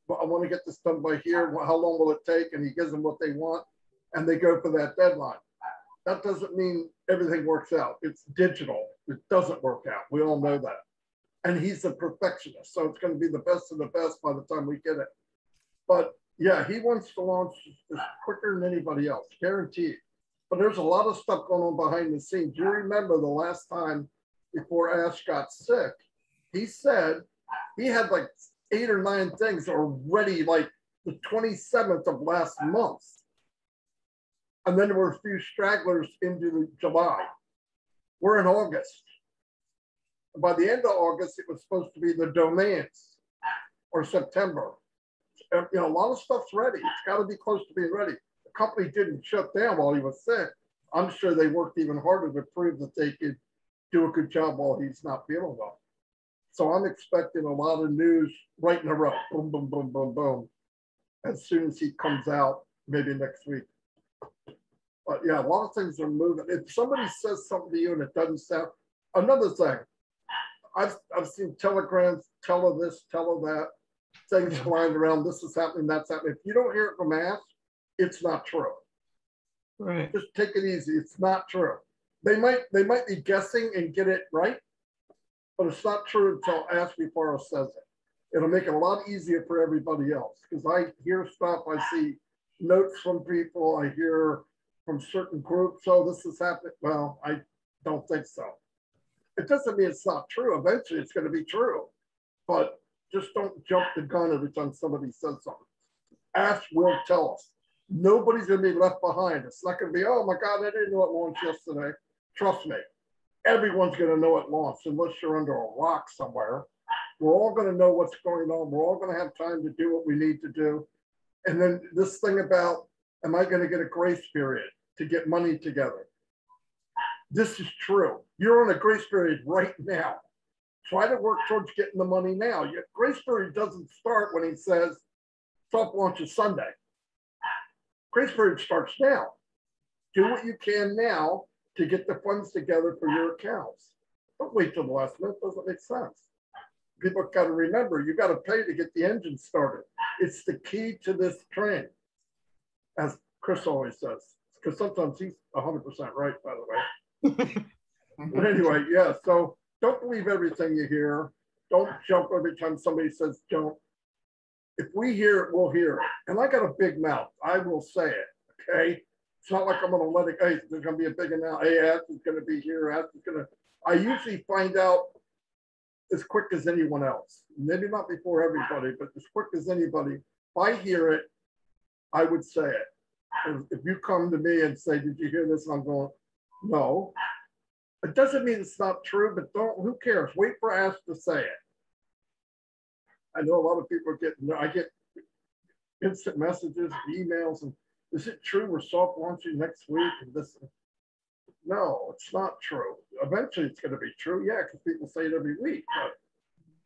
[SPEAKER 3] I want to get this done by here. How long will it take? And he gives them what they want and they go for that deadline. That doesn't mean everything works out. It's digital. It doesn't work out. We all know that. And he's a perfectionist. So it's going to be the best of the best by the time we get it. But yeah, he wants to launch this quicker than anybody else, guaranteed. But there's a lot of stuff going on behind the scenes. You remember the last time before Ash got sick, he said he had like 8 or 9 things already, like the 27th of last month. And then there were a few stragglers into July. We're in August. By the end of August, it was supposed to be the domains, or September. You know, a lot of stuff's ready. It's got to be close to being ready. The company didn't shut down while he was sick. I'm sure they worked even harder to prove that they could do a good job while he's not feeling well. So I'm expecting a lot of news right in a row. Boom, boom, boom, boom, boom. As soon as he comes out, maybe next week. But yeah, a lot of things are moving. If somebody says something to you and it doesn't sound, another thing, I've seen telegrams, tell her this, tell her that, things flying around, this is happening, that's happening. If you don't hear it from Ash, it's not true.
[SPEAKER 9] Right.
[SPEAKER 3] Just take it easy. It's not true. They might be guessing and get it right, but it's not true until Ashby-Farah says it. It'll make it a lot easier for everybody else because I hear stuff, I see notes from people, I hear from certain groups, oh, this is happening. Well, I don't think so. It doesn't mean it's not true. Eventually it's going to be true, but just don't jump the gun every time somebody says something. Ash will tell us. Nobody's going to be left behind. It's not going to be, oh my God, I didn't know it launched yesterday. Trust me, everyone's going to know it launched unless you're under a rock somewhere. We're all going to know what's going on. We're all going to have time to do what we need to do. And then this thing about, am I going to get a grace period to get money together? This is true. You're on a grace period right now. Try to work towards getting the money now. Your grace period doesn't start when he says soft launch is Sunday. Grace period starts now. Do what you can now to get the funds together for your accounts. Don't wait till the last minute. It doesn't make sense. People got to remember, you got to pay to get the engine started. It's the key to this train, as Chris always says, because sometimes he's 100% right, by the way. But anyway, yeah, so don't believe everything you hear. Don't jump every time somebody says jump. if we hear it, we'll hear it. And I got a big mouth. I will say it, okay? It's not like I'm going to let it, hey, there's going to be a big announcement. Hey, Ash is going to be here. Ash is going to, I usually find out as quick as anyone else. Maybe not before everybody, but as quick as anybody. If I hear it, I would say it. And if you come to me and say, did you hear this? I'm going, no. It doesn't mean it's not true, but who cares? Wait for Ash to say it. I know a lot of people are getting, I get instant messages, emails, and is it true we're soft launching next week? And this, no, it's not true. Eventually it's going to be true, yeah, because people say it every week, but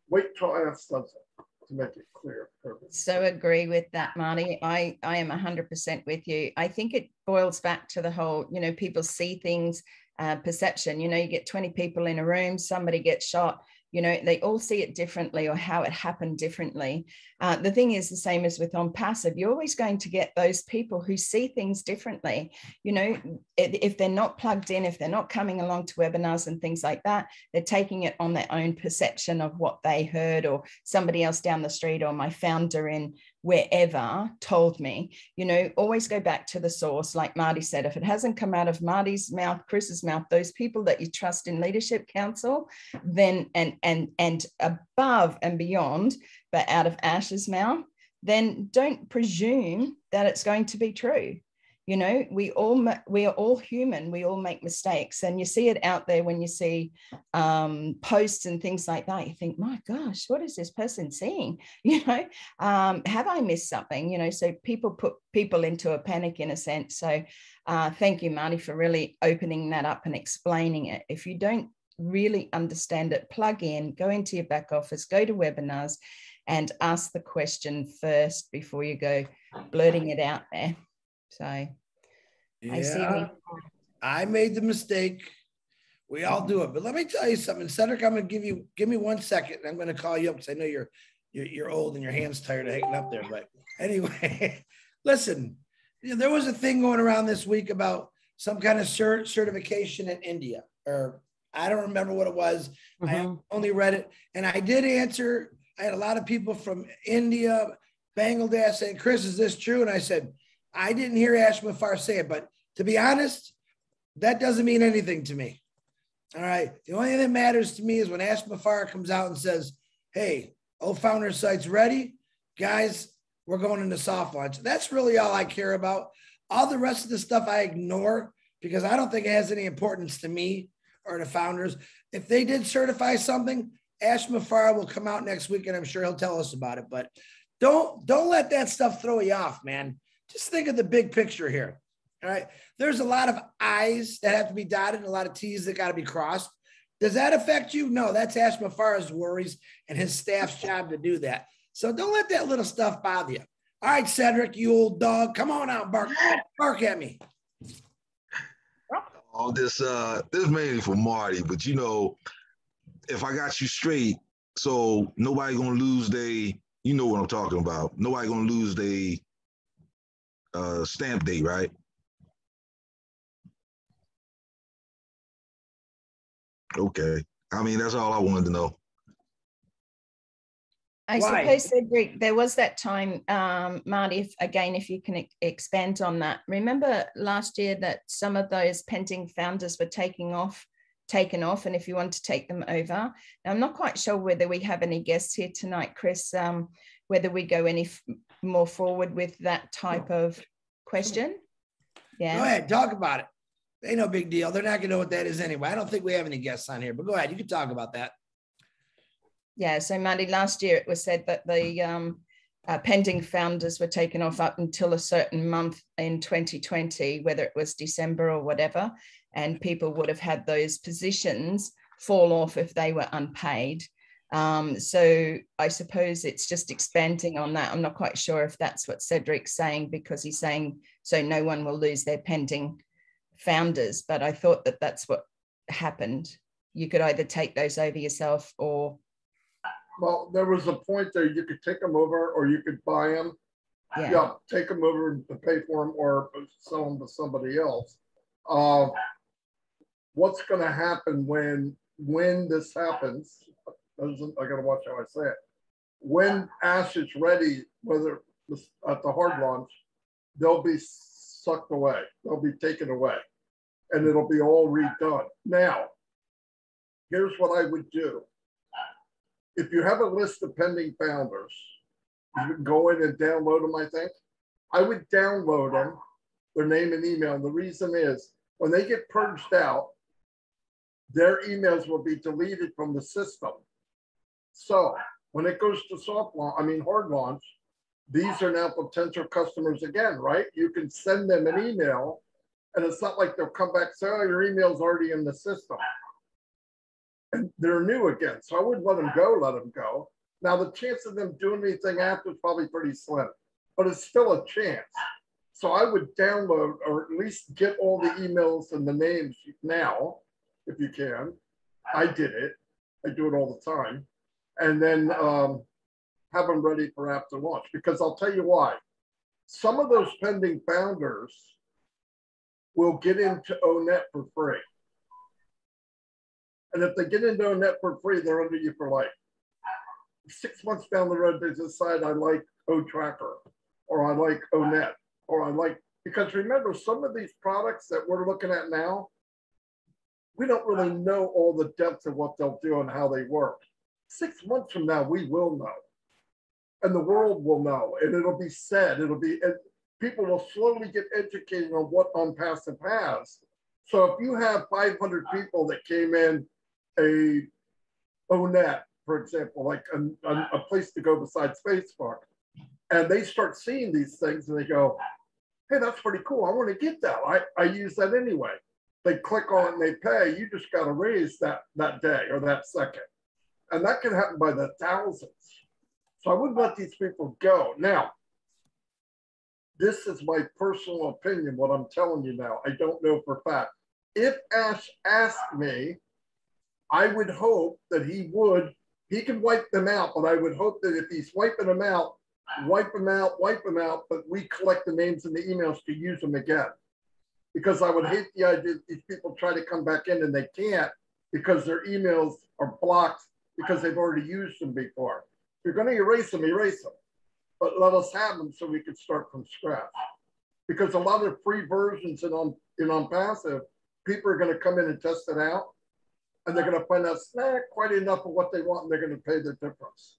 [SPEAKER 3] wait till Ash does it to make it clear.
[SPEAKER 4] So agree with that, Marty. I am 100% with you. I think it boils back to the whole, people see things, perception. You get 20 people in a room, somebody gets shot, they all see it differently or how it happened differently. The thing is the same as with ONPASSIVE. You're always going to get those people who see things differently. If they're not plugged in, if they're not coming along to webinars and things like that, they're taking it on their own perception of what they heard, or somebody else down the street, or my founder in wherever told me. Always go back to the source. Like Marty said, if it hasn't come out of Marty's mouth, Chris's mouth, those people that you trust in Leadership Council, then and above and beyond, but out of Ash's mouth, then don't presume that it's going to be true. We are all human. We all make mistakes, and you see it out there when you see posts and things like that. You think, my gosh, what is this person seeing? Have I missed something? So people put people into a panic in a sense. So thank you, Marty, for really opening that up and explaining it. If you don't really understand it, plug in, go into your back office, go to webinars, and ask the question first before you go blurting it out there. So
[SPEAKER 1] yeah, I made the mistake. We all do it. But let me tell you something, Cedric. I'm going to give me 1 second. I'm going to call you up because I know you're old and your hands tired of hanging up there. But anyway, listen, there was a thing going around this week about some kind of certification in India, or I don't remember what it was. I only read it, and I did answer. I had a lot of people from India, Bangladesh saying, Chris, is this true? And I said, I didn't hear Ash Mufareh say it, but to be honest, that doesn't mean anything to me. All right. The only thing that matters to me is when Ash Mufareh comes out and says, hey, Founder Site's ready. Guys, we're going into soft launch. That's really all I care about. All the rest of the stuff I ignore because I don't think it has any importance to me or the founders. If they did certify something, Ash Mufareh will come out next week and I'm sure he'll tell us about it. But don't let that stuff throw you off, man. Just think of the big picture here. All right. There's a lot of I's that have to be dotted and a lot of T's that got to be crossed. Does that affect you? No, that's Ash Mufareh's worries and his staff's job to do that. So don't let that little stuff bother you. All right, Cedric, you old dog, come on out, bark at me.
[SPEAKER 10] Oh, this mainly for Marty, but if I got you straight, so nobody gonna lose you know what I'm talking about. Nobody gonna lose stamp date, right? Okay. I mean, that's all I wanted to know.
[SPEAKER 4] I suppose, Cedric, there was that time, Marty, if you can expand on that. Remember last year that some of those pending founders were taken off, and if you want to take them over. Now, I'm not quite sure whether we have any guests here tonight, Chris, whether we go any more forward with that type of question. Yeah.
[SPEAKER 1] Go ahead, talk about it. Ain't no big deal. They're not going to know what that is anyway. I don't think we have any guests on here, but go ahead. You can talk about that.
[SPEAKER 4] Yeah. So, Marty, last year it was said that the pending founders were taken off up until a certain month in 2020, whether it was December or whatever, and people would have had those positions fall off if they were unpaid. So I suppose it's just expanding on that. I'm not quite sure if that's what Cedric's saying, because he's saying so no one will lose their pending founders, but I thought that that's what happened. You could either take those over yourself or...
[SPEAKER 3] Well, there was a point there you could take them over or you could buy them. Yeah, take them over and pay for them or sell them to somebody else. What's going to happen when this happens? I got to watch how I say it. when Ash is ready, whether at the hard launch, they'll be sucked away. They'll be taken away, and it'll be all redone. Now, here's what I would do. If you have a list of pending founders, you can go in and download them, I think. I would download them, their name and email. And the reason is when they get purged out, their emails will be deleted from the system. So when it goes to hard launch, these are now potential customers again, right? You can send them an email, and it's not like they'll come back and say, oh, your email's already in the system. And they're new again. So I wouldn't let them go. Now, the chance of them doing anything after is probably pretty slim, but it's still a chance. So I would download or at least get all the emails and the names now, if you can. I did it. I do it all the time. And then have them ready for after launch, because I'll tell you why. Some of those pending founders will get into ONET for free. And if they get into ONET for free, they're under you for life. 6 months down the road, they decide I like OTracker, or I like ONET, or I like, because remember, some of these products that we're looking at now, we don't really know all the depth of what they'll do and how they work. 6 months from now, we will know. And the world will know, and it'll be said, people will slowly get educated on what ONPASSIVE has. So if you have 500 people that came in a ONET, for example, like a place to go besides Facebook, and they start seeing these things and they go, hey, that's pretty cool. I want to get that. I use that anyway. They click on it and they pay. You just got to raise that day or that second. And that can happen by the thousands. So I wouldn't let these people go. Now, this is my personal opinion, what I'm telling you now. I don't know for a fact. If Ash asked me, I would hope that he can wipe them out, but I would hope that if he's wiping them out, wipe them out, but we collect the names and the emails to use them again. Because I would hate the idea that these people try to come back in and they can't because their emails are blocked because they've already used them before. If you're going to erase them. But let us have them so we can start from scratch. Because a lot of free versions in ONPASSIVE, people are going to come in and test it out, and they're going to find out it's not quite enough of what they want, and they're going to pay the difference.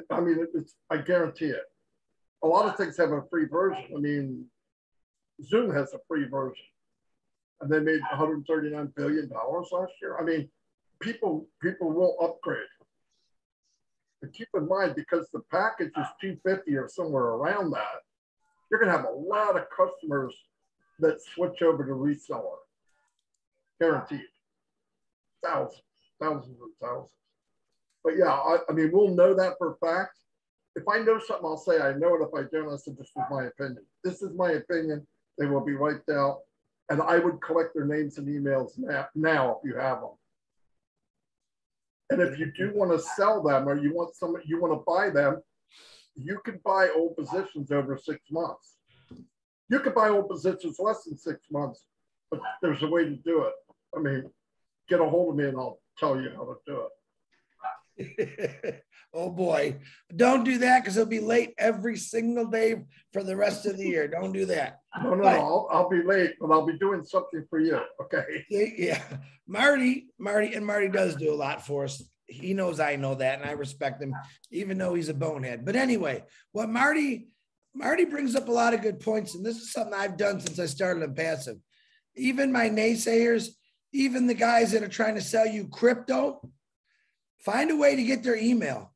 [SPEAKER 3] I mean, I guarantee it. A lot of things have a free version. I mean, Zoom has a free version, and they made $139 billion last year. I mean, people will upgrade. But keep in mind, because the package is $250 or somewhere around that, you're going to have a lot of customers that switch over to reseller. Guaranteed. Thousands and thousands. But yeah, I mean, we'll know that for a fact. If I know something, I'll say I know it. If I don't, I said, this is my opinion. This is my opinion. They will be wiped out. And I would collect their names and emails now if you have them. And if you do want to sell them or you want to buy them, you can buy old positions over 6 months. You could buy old positions less than 6 months, but there's a way to do it. I mean, get a hold of me and I'll tell you how to do
[SPEAKER 1] it. Oh boy, don't do that because it'll be late every single day for the rest of the year. Don't do that.
[SPEAKER 3] No, I'll be late, but I'll be doing something for you. Okay.
[SPEAKER 1] Yeah. Marty does do a lot for us. He knows I know that, and I respect him, even though he's a bonehead. But anyway, what Marty brings up a lot of good points, and this is something I've done since I started ONPASSIVE. Even my naysayers, even the guys that are trying to sell you crypto, find a way to get their email.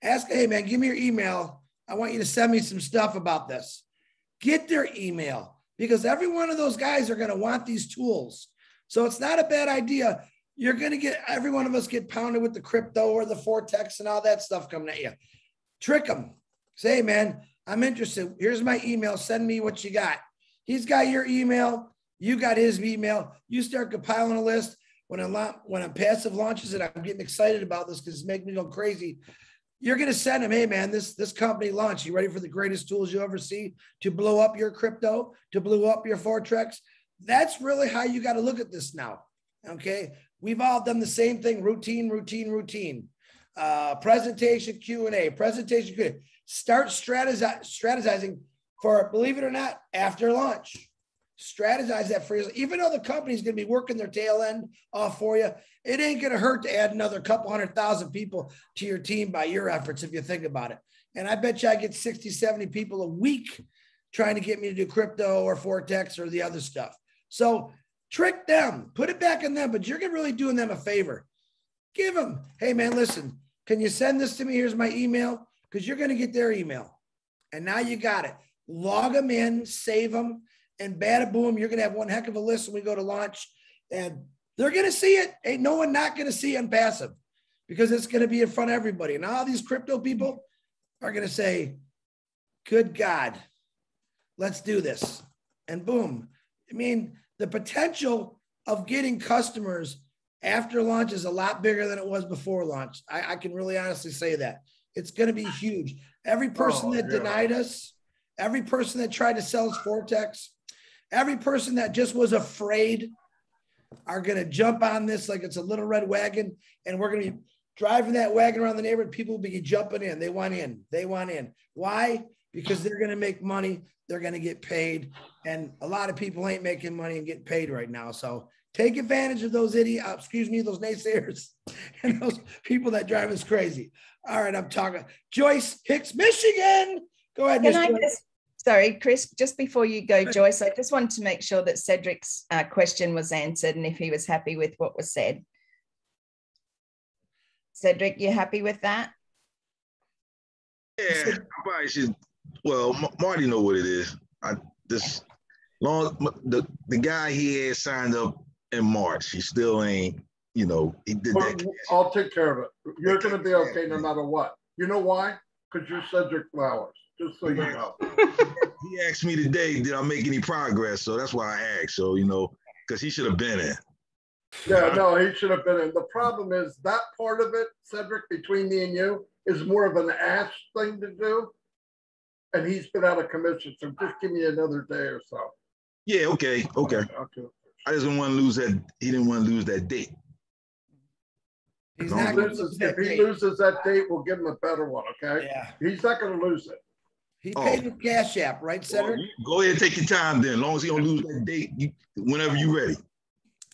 [SPEAKER 1] Ask, hey man, give me your email. I want you to send me some stuff about this. Get their email, because every one of those guys are going to want these tools. So it's not a bad idea. You're going to get, every one of us get pounded with the crypto or the Vortex and all that stuff coming at you. Trick them. Say, hey man, I'm interested. Here's my email. Send me what you got. He's got your email. You got his email. You start compiling a list. When ONPASSIVE launches it, I'm getting excited about this because it's making me go crazy. You're going to send him, hey man, this company launched. You ready for the greatest tools you ever see to blow up your crypto, to blow up your Vortex? That's really how you got to look at this now. Okay. We've all done the same thing. Routine. presentation Q&A, presentation Q&A. Start strategizing for, believe it or not, after launch. Strategize that for you. Even though the company's going to be working their tail end off for you, it ain't going to hurt to add another couple 100,000 people to your team by your efforts if you think about it. And I bet you I get 60, 70 people a week trying to get me to do crypto or Forex or the other stuff. So trick them, put it back on them, but you're really doing them a favor. Give them, hey man, listen, can you send this to me? Here's my email, because you're going to get their email. And now you got it. Log them in, save them, and bada boom, you're going to have one heck of a list when we go to launch. And they're going to see it. Ain't no one not going to see OnPassive, because it's going to be in front of everybody. And all these crypto people are going to say, good God, let's do this. And boom. I mean, the potential of getting customers after launch is a lot bigger than it was before launch. I can really honestly say that. It's going to be huge. Every person that denied us, every person that tried to sell us Forex, every person that just was afraid are going to jump on this like it's a little red wagon, and we're going to be driving that wagon around the neighborhood. People will be jumping in. They want in. They want in. Why? Because they're going to make money. They're going to get paid. And a lot of people ain't making money and getting paid right now. So take advantage of those those naysayers and those people that drive us crazy. All right, I'm talking. Joyce Hicks, Michigan. Go ahead, Miss Joyce.
[SPEAKER 4] Sorry, Chris, just before you go, Joyce, I just wanted to make sure that Cedric's question was answered and if he was happy with what was said. Cedric, you happy with that?
[SPEAKER 10] Yeah, I probably should. Well, Marty know what it is. The guy he had signed up in March, he still ain't, he did that.
[SPEAKER 3] I'll take care of it. You're going to be okay no matter what. You know why? Because you're Cedric Flowers, just so you know.
[SPEAKER 10] He asked me today, did I make any progress? So that's why I asked. So, because he should have been in.
[SPEAKER 3] Yeah, no, he should have been in. The problem is that part of it, Cedric, between me and you, is more of an ass thing to do. And he's been out of commission. So just give me another day or so.
[SPEAKER 10] Yeah, okay. I just didn't want to lose that. He didn't want to lose that date.
[SPEAKER 3] If he loses that date, we'll give him a better one, okay?
[SPEAKER 1] Yeah.
[SPEAKER 3] He's not going to lose it.
[SPEAKER 1] He paid with Cash App, right, Cedric?
[SPEAKER 10] Well, go ahead and take your time then. As long as he don't lose that date, whenever you're ready.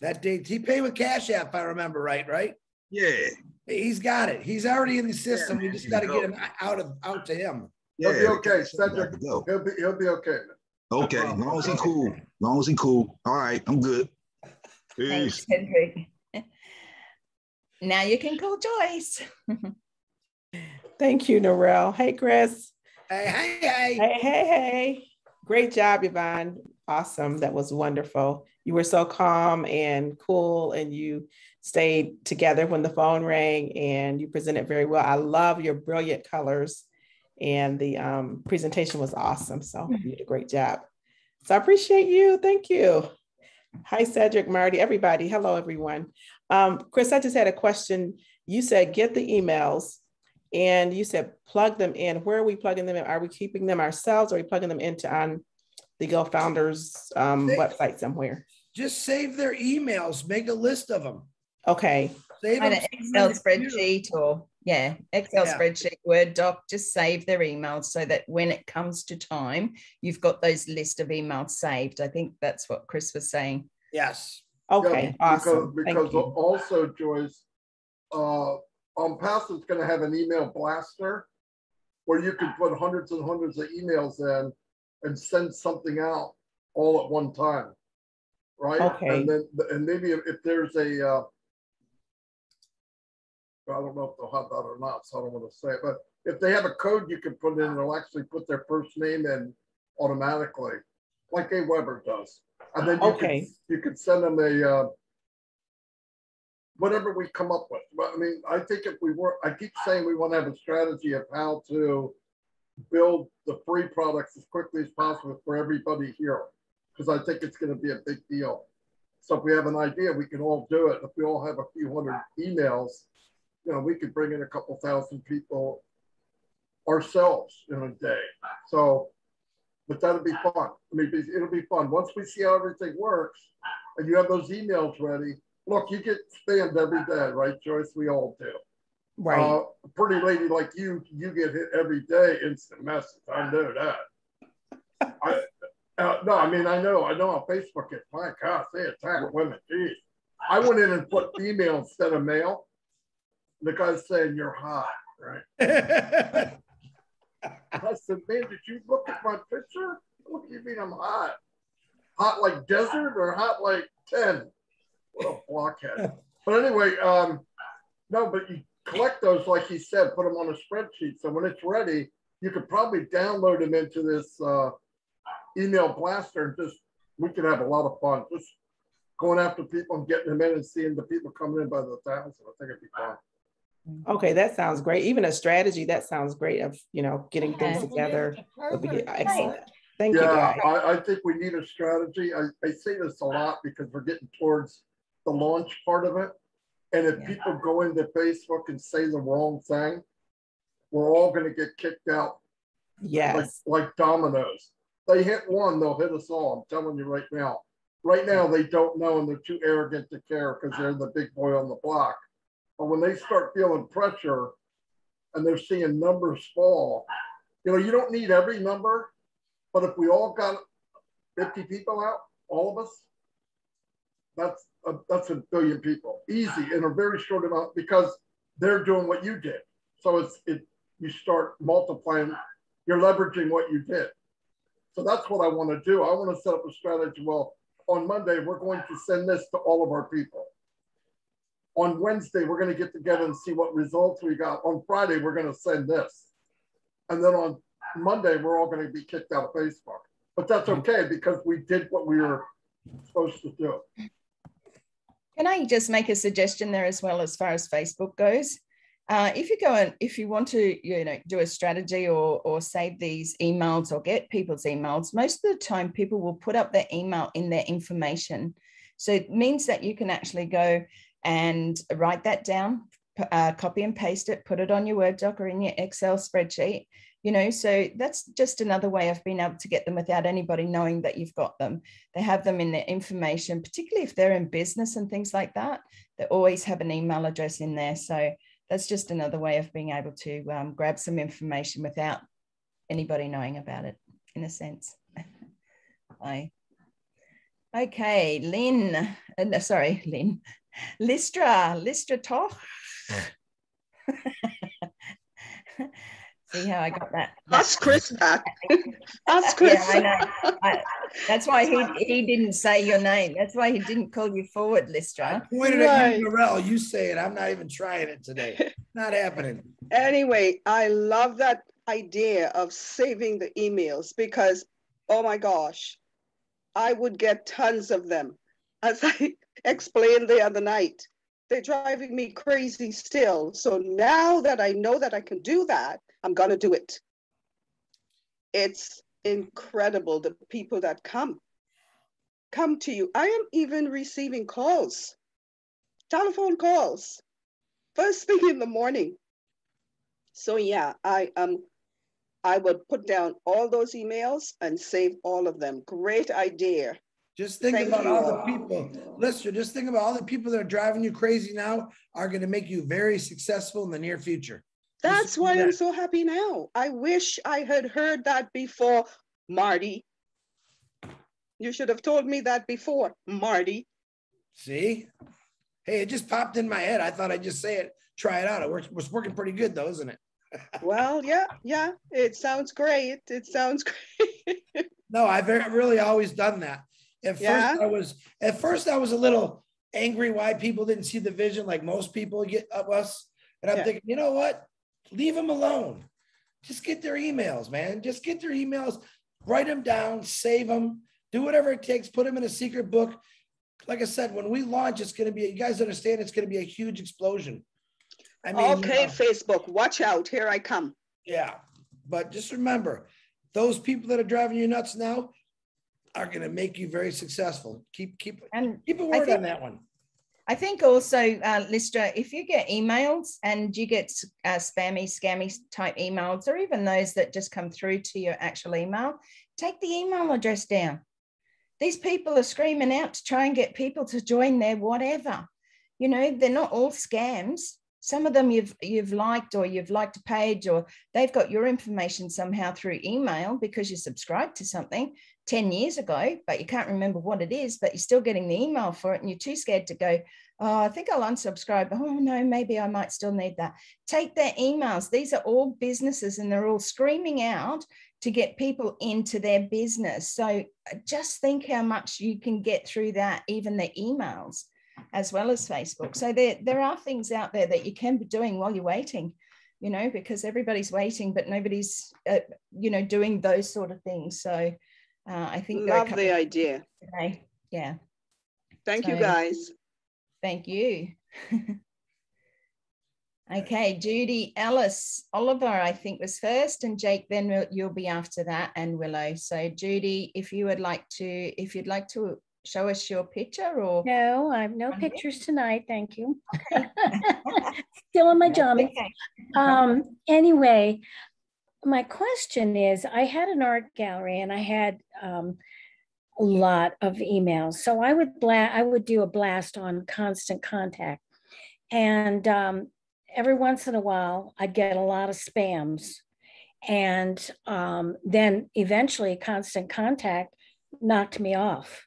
[SPEAKER 1] That date, he paid with Cash App, if I remember right?
[SPEAKER 10] Yeah.
[SPEAKER 1] He's got it. He's already in the system. We just got to get him out to him.
[SPEAKER 3] Yeah, he'll be okay, Cedric. He'll be okay.
[SPEAKER 10] Okay, as long as he cool. All right, I'm good. Peace.
[SPEAKER 4] Thanks, Cedric. Now you can call Joyce.
[SPEAKER 11] Thank you, Narelle. Hey, Chris.
[SPEAKER 1] Hey.
[SPEAKER 11] Great job, Yvonne. Awesome. That was wonderful. You were so calm and cool, and you stayed together when the phone rang, and you presented very well. I love your brilliant colors, and the presentation was awesome. So you did a great job. So I appreciate you. Thank you. Hi, Cedric, Marty, everybody. Hello, everyone. Chris, I just had a question. You said get the emails, and you said plug them in. Where are we plugging them in? Are we keeping them ourselves, or are we plugging them into on the Go Founders website somewhere?
[SPEAKER 1] Just save their emails. Make a list of them.
[SPEAKER 11] Okay.
[SPEAKER 4] Save an Excel spreadsheet or Excel spreadsheet, Word doc. Just save their emails so that when it comes to time, you've got those list of emails saved. I think that's what Chris was saying.
[SPEAKER 1] Yes.
[SPEAKER 11] Okay. Awesome.
[SPEAKER 3] Because also, Joyce, OnPassive is going to have an email blaster where you can put hundreds and hundreds of emails in and send something out all at one time, right?
[SPEAKER 11] Okay.
[SPEAKER 3] And maybe if there's a, I don't know if they'll have that or not, so I don't want to say it, but if they have a code you can put in, they'll actually put their first name in automatically, like Weber does. And then you can send them a, whatever we come up with. But I mean, I think if we were, I keep saying we want to have a strategy of how to build the free products as quickly as possible for everybody here, because I think it's going to be a big deal. So if we have an idea, we can all do it. If we all have a few hundred emails, we could bring in a couple thousand people ourselves in a day. So, but that'll be fun. I mean, it'll be fun. Once we see how everything works and you have those emails ready, look, you get spammed every day, right, Joyce? We all do.
[SPEAKER 11] Right.
[SPEAKER 3] A pretty lady like you get hit every day, instant message. I know that. No, I mean, I know on Facebook, it's my gosh, they attack women. Geez. I went in and put female instead of male. The guy's saying you're hot, right? I said, man, did you look at my picture? What do you mean I'm hot? Hot like desert or hot like 10? What a blockhead. But anyway, no, but you collect those, like he said, put them on a spreadsheet. So when it's ready, you could probably download them into this email blaster, and we could have a lot of fun. Just going after people and getting them in and seeing the people coming in by the thousands. I think it'd be fun.
[SPEAKER 11] Okay, that sounds great. Even a strategy, that sounds great of, getting things together would be excellent. Thank you, guys.
[SPEAKER 3] I think we need a strategy. I say this a lot because we're getting towards the launch part of it. And if people go into Facebook and say the wrong thing, we're all going to get kicked out.
[SPEAKER 11] Yes.
[SPEAKER 3] Like dominoes. They hit one, they'll hit us all. I'm telling you right now. Right now, they don't know, and they're too arrogant to care because they're the big boy on the block. But when they start feeling pressure and they're seeing numbers fall, you don't need every number, but if we all got 50 people out, all of us, that's a billion people, easy in a very short amount, because they're doing what you did. So you start multiplying, you're leveraging what you did. So that's what I want to do. I want to set up a strategy. Well, on Monday, we're going to send this to all of our people. On Wednesday, we're going to get together and see what results we got. On Friday, we're going to send this. And then on Monday, we're all going to be kicked out of Facebook. But that's okay, because we did what we were supposed to do.
[SPEAKER 4] Can I just make a suggestion there as well, as far as Facebook goes? If you want to, do a strategy or save these emails or get people's emails, most of the time people will put up their email in their information. So it means that you can actually go and write that down, copy and paste it, put it on your Word doc or in your Excel spreadsheet, so that's just another way of being able to get them without anybody knowing that you've got them. They have them in their information, particularly if they're in business and things like that. They always have an email address in there. So that's just another way of being able to grab some information without anybody knowing about it, in a sense. Okay, Lynn. Listra Toch. See how I got that?
[SPEAKER 12] Ask Chris back. Ask Chris.
[SPEAKER 4] Yeah, I know. That's why he didn't say your name. That's why he didn't call you forward, Listra.
[SPEAKER 1] I pointed at you, Narelle. You say it. I'm not even trying it today. Not happening.
[SPEAKER 12] Anyway, I love that idea of saving the emails, because, oh my gosh, I would get tons of them. As I explained the other night, they're driving me crazy still. So now that I know that I can do that, I'm going to do it. It's incredible, the people that come to you. I am even receiving calls, telephone calls, first thing in the morning. So yeah, I would put down all those emails and save all of them. Great idea.
[SPEAKER 1] Just think about all the people, Lister, just think about all the people that are driving you crazy now are going to make you very successful in the near future.
[SPEAKER 12] That's why I'm so happy now. I wish I had heard that before, Marty. You should have told me that before, Marty.
[SPEAKER 1] See? Hey, it just popped in my head. I thought I'd just say it, try it out. It was working pretty good though, isn't it?
[SPEAKER 12] Well, yeah. It sounds great. It sounds great.
[SPEAKER 1] No, I've really always done that. At first I was a little angry why people didn't see the vision like most people get of us. And I'm thinking, you know what? Leave them alone. Just get their emails, man. Just get their emails, write them down, save them, do whatever it takes, put them in a secret book. Like I said, when we launch, it's going to be, you guys understand, it's going to be a huge explosion. I mean,
[SPEAKER 12] okay, Facebook, watch out. Here I come.
[SPEAKER 1] Yeah. But just remember, those people that are driving you nuts now are going to make you very successful. Keep a word on that one.
[SPEAKER 4] I think also, Listra, if you get emails and you get spammy, scammy type emails, or even those that just come through to your actual email, take the email address down. These people are screaming out to try and get people to join their whatever. They're not all scams. some of them you've liked, or you've liked a page, or they've got your information somehow through email because you subscribed to something 10 years ago, but you can't remember what it is, but you're still getting the email for it, and you're too scared to go, oh, I think I'll unsubscribe. Oh no, maybe I might still need that. Take their emails. These are all businesses, and they're all screaming out to get people into their business. So just think how much you can get through that, even the emails, as well as Facebook. So there are things out there that you can be doing while you're waiting, you know, because everybody's waiting, but nobody's, you know, doing those sort of things. So I think
[SPEAKER 12] love the idea.
[SPEAKER 4] Today. Yeah.
[SPEAKER 12] Thank you, guys.
[SPEAKER 4] Thank you. Okay, Judy, Alice, Oliver, I think was first, and Jake, then you'll be after that, and Willow. So Judy, if you'd like to show us your picture, or
[SPEAKER 13] no, I have no pictures tonight, thank you. Okay. Still in my jammies. Okay. Anyway, my question is, I had an art gallery, and I had a lot of emails. So I would do a blast on constant contact, and every once in a while, I'd get a lot of spams. And then eventually Constant Contact knocked me off.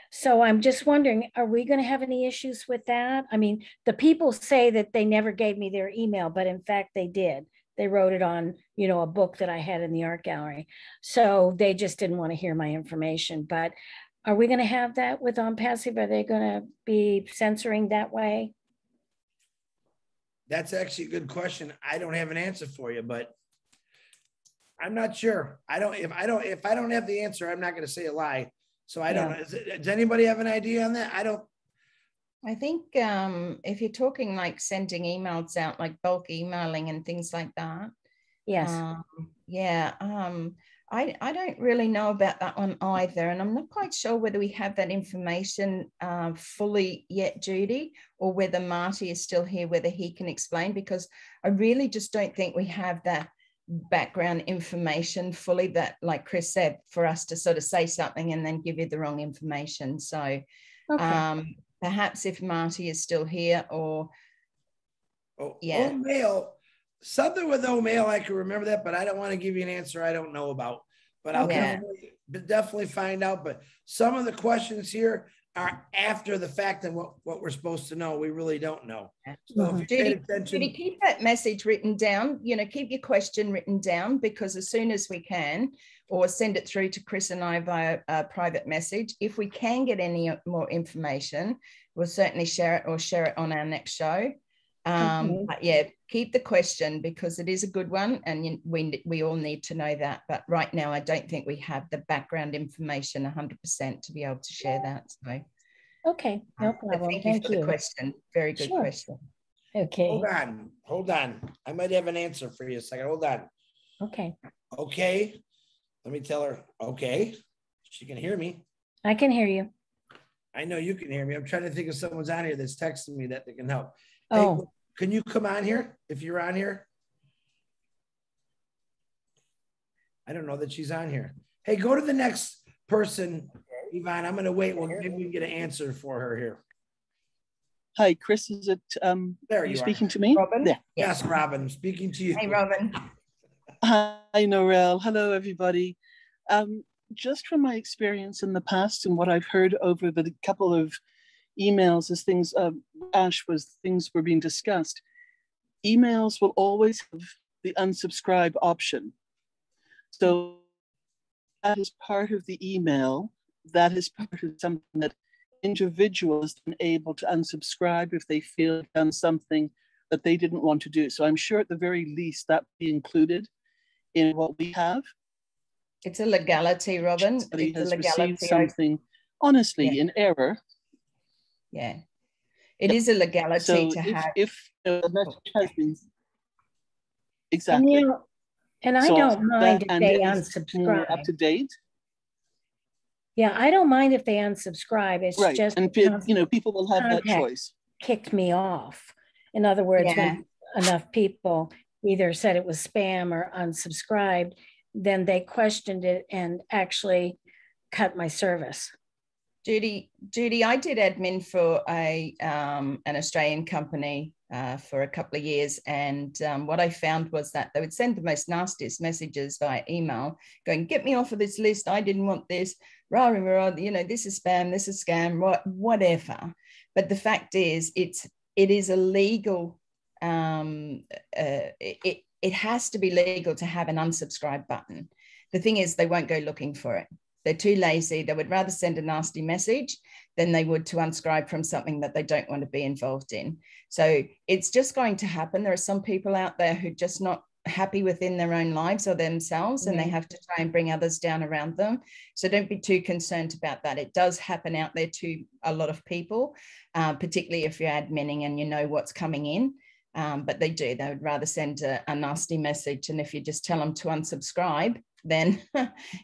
[SPEAKER 13] So I'm just wondering, are we going to have any issues with that? I mean, the people say that they never gave me their email, but in fact they did. They wrote it on, you know, a book that I had in the art gallery. So they just didn't want to hear my information. But are we going to have that with ONPASSIVE? Are they going to be censoring that way?
[SPEAKER 1] That's actually a good question. I don't have an answer for you, but I'm not sure. If I don't have the answer, I'm not going to say a lie. So I don't know. Does anybody have an idea on that?
[SPEAKER 4] I think if you're talking like sending emails out, like bulk emailing and things like that.
[SPEAKER 13] Yes.
[SPEAKER 4] I don't really know about that one either. And I'm not quite sure whether we have that information fully yet, Judy, or whether Marty is still here, whether he can explain, because I really just don't think we have that background information fully, that, like Chris said, for us to sort of say something and then give you the wrong information. So perhaps if Marty is still here, or
[SPEAKER 1] O'Mail, something with O'Mail, I can remember that, but I don't want to give you an answer I don't know about. But I'll definitely find out. But some of the questions here are after the fact, and what we're supposed to know, we really don't know. So if you pay attention,
[SPEAKER 4] Judy, keep that message written down. You know, keep your question written down, because as soon as we can, or send it through to Chris and I via a private message. If we can get any more information, we'll certainly share it, or share it on our next show. But yeah, keep the question, because it is a good one, and we all need to know that. But right now, I don't think we have the background information 100% to be able to share that. So
[SPEAKER 13] okay, no problem.
[SPEAKER 4] Thank you for the question. Very good question.
[SPEAKER 13] Okay.
[SPEAKER 1] Hold on. I might have an answer for you a second. Hold on. Okay. Let me tell her. Okay. She can hear me.
[SPEAKER 13] I can hear you.
[SPEAKER 1] I know you can hear me. I'm trying to think of someone's on here that's texting me that they can help.
[SPEAKER 13] Oh.
[SPEAKER 1] Hey, can you come on here if you're on here? I don't know that she's on here. Hey, go to the next person, Yvonne. I'm going to wait. Well, maybe we can get an answer for her here.
[SPEAKER 14] Hi, Chris. Is it
[SPEAKER 1] there
[SPEAKER 14] you speaking to me?
[SPEAKER 4] Robin?
[SPEAKER 14] Yeah.
[SPEAKER 1] Yes, Robin. I'm speaking to you.
[SPEAKER 4] Hey, Robin.
[SPEAKER 14] Hi, Norelle. Hello, everybody. Just from my experience in the past and what I've heard over the couple of emails as things, things were being discussed, emails will always have the unsubscribe option. So that is part of the email. That is part of something that individuals are able to unsubscribe if they feel they've done something that they didn't want to do. So I'm sure at the very least that be included in what we have.
[SPEAKER 4] It's a legality, Robin.
[SPEAKER 14] Somebody has received something, honestly, in error.
[SPEAKER 4] Yeah, it is a legality
[SPEAKER 14] so
[SPEAKER 4] to have.
[SPEAKER 14] If the message has been exactly,
[SPEAKER 13] and I don't mind if they unsubscribe.
[SPEAKER 14] Up to date.
[SPEAKER 13] Yeah, I don't mind if they unsubscribe. It's just,
[SPEAKER 14] and people will have that choice.
[SPEAKER 13] Kicked me off. In other words, when enough people either said it was spam or unsubscribed, then they questioned it and actually cut my service.
[SPEAKER 4] Judy, I did admin for an Australian company for a couple of years. And what I found was that they would send the most nastiest messages via email going, get me off of this list. I didn't want this. Rah, rah, rah, you know, this is spam, this is scam, whatever. But the fact is, it is illegal. It has to be legal to have an unsubscribe button. The thing is, they won't go looking for it. They're too lazy. They would rather send a nasty message than they would to unsubscribe from something that they don't want to be involved in. So it's just going to happen. There are some people out there who are just not happy within their own lives or themselves, and they have to try and bring others down around them. So don't be too concerned about that. It does happen out there to a lot of people, particularly if you're adminning and you know what's coming in. But they would rather send a nasty message. And if you just tell them to unsubscribe, then,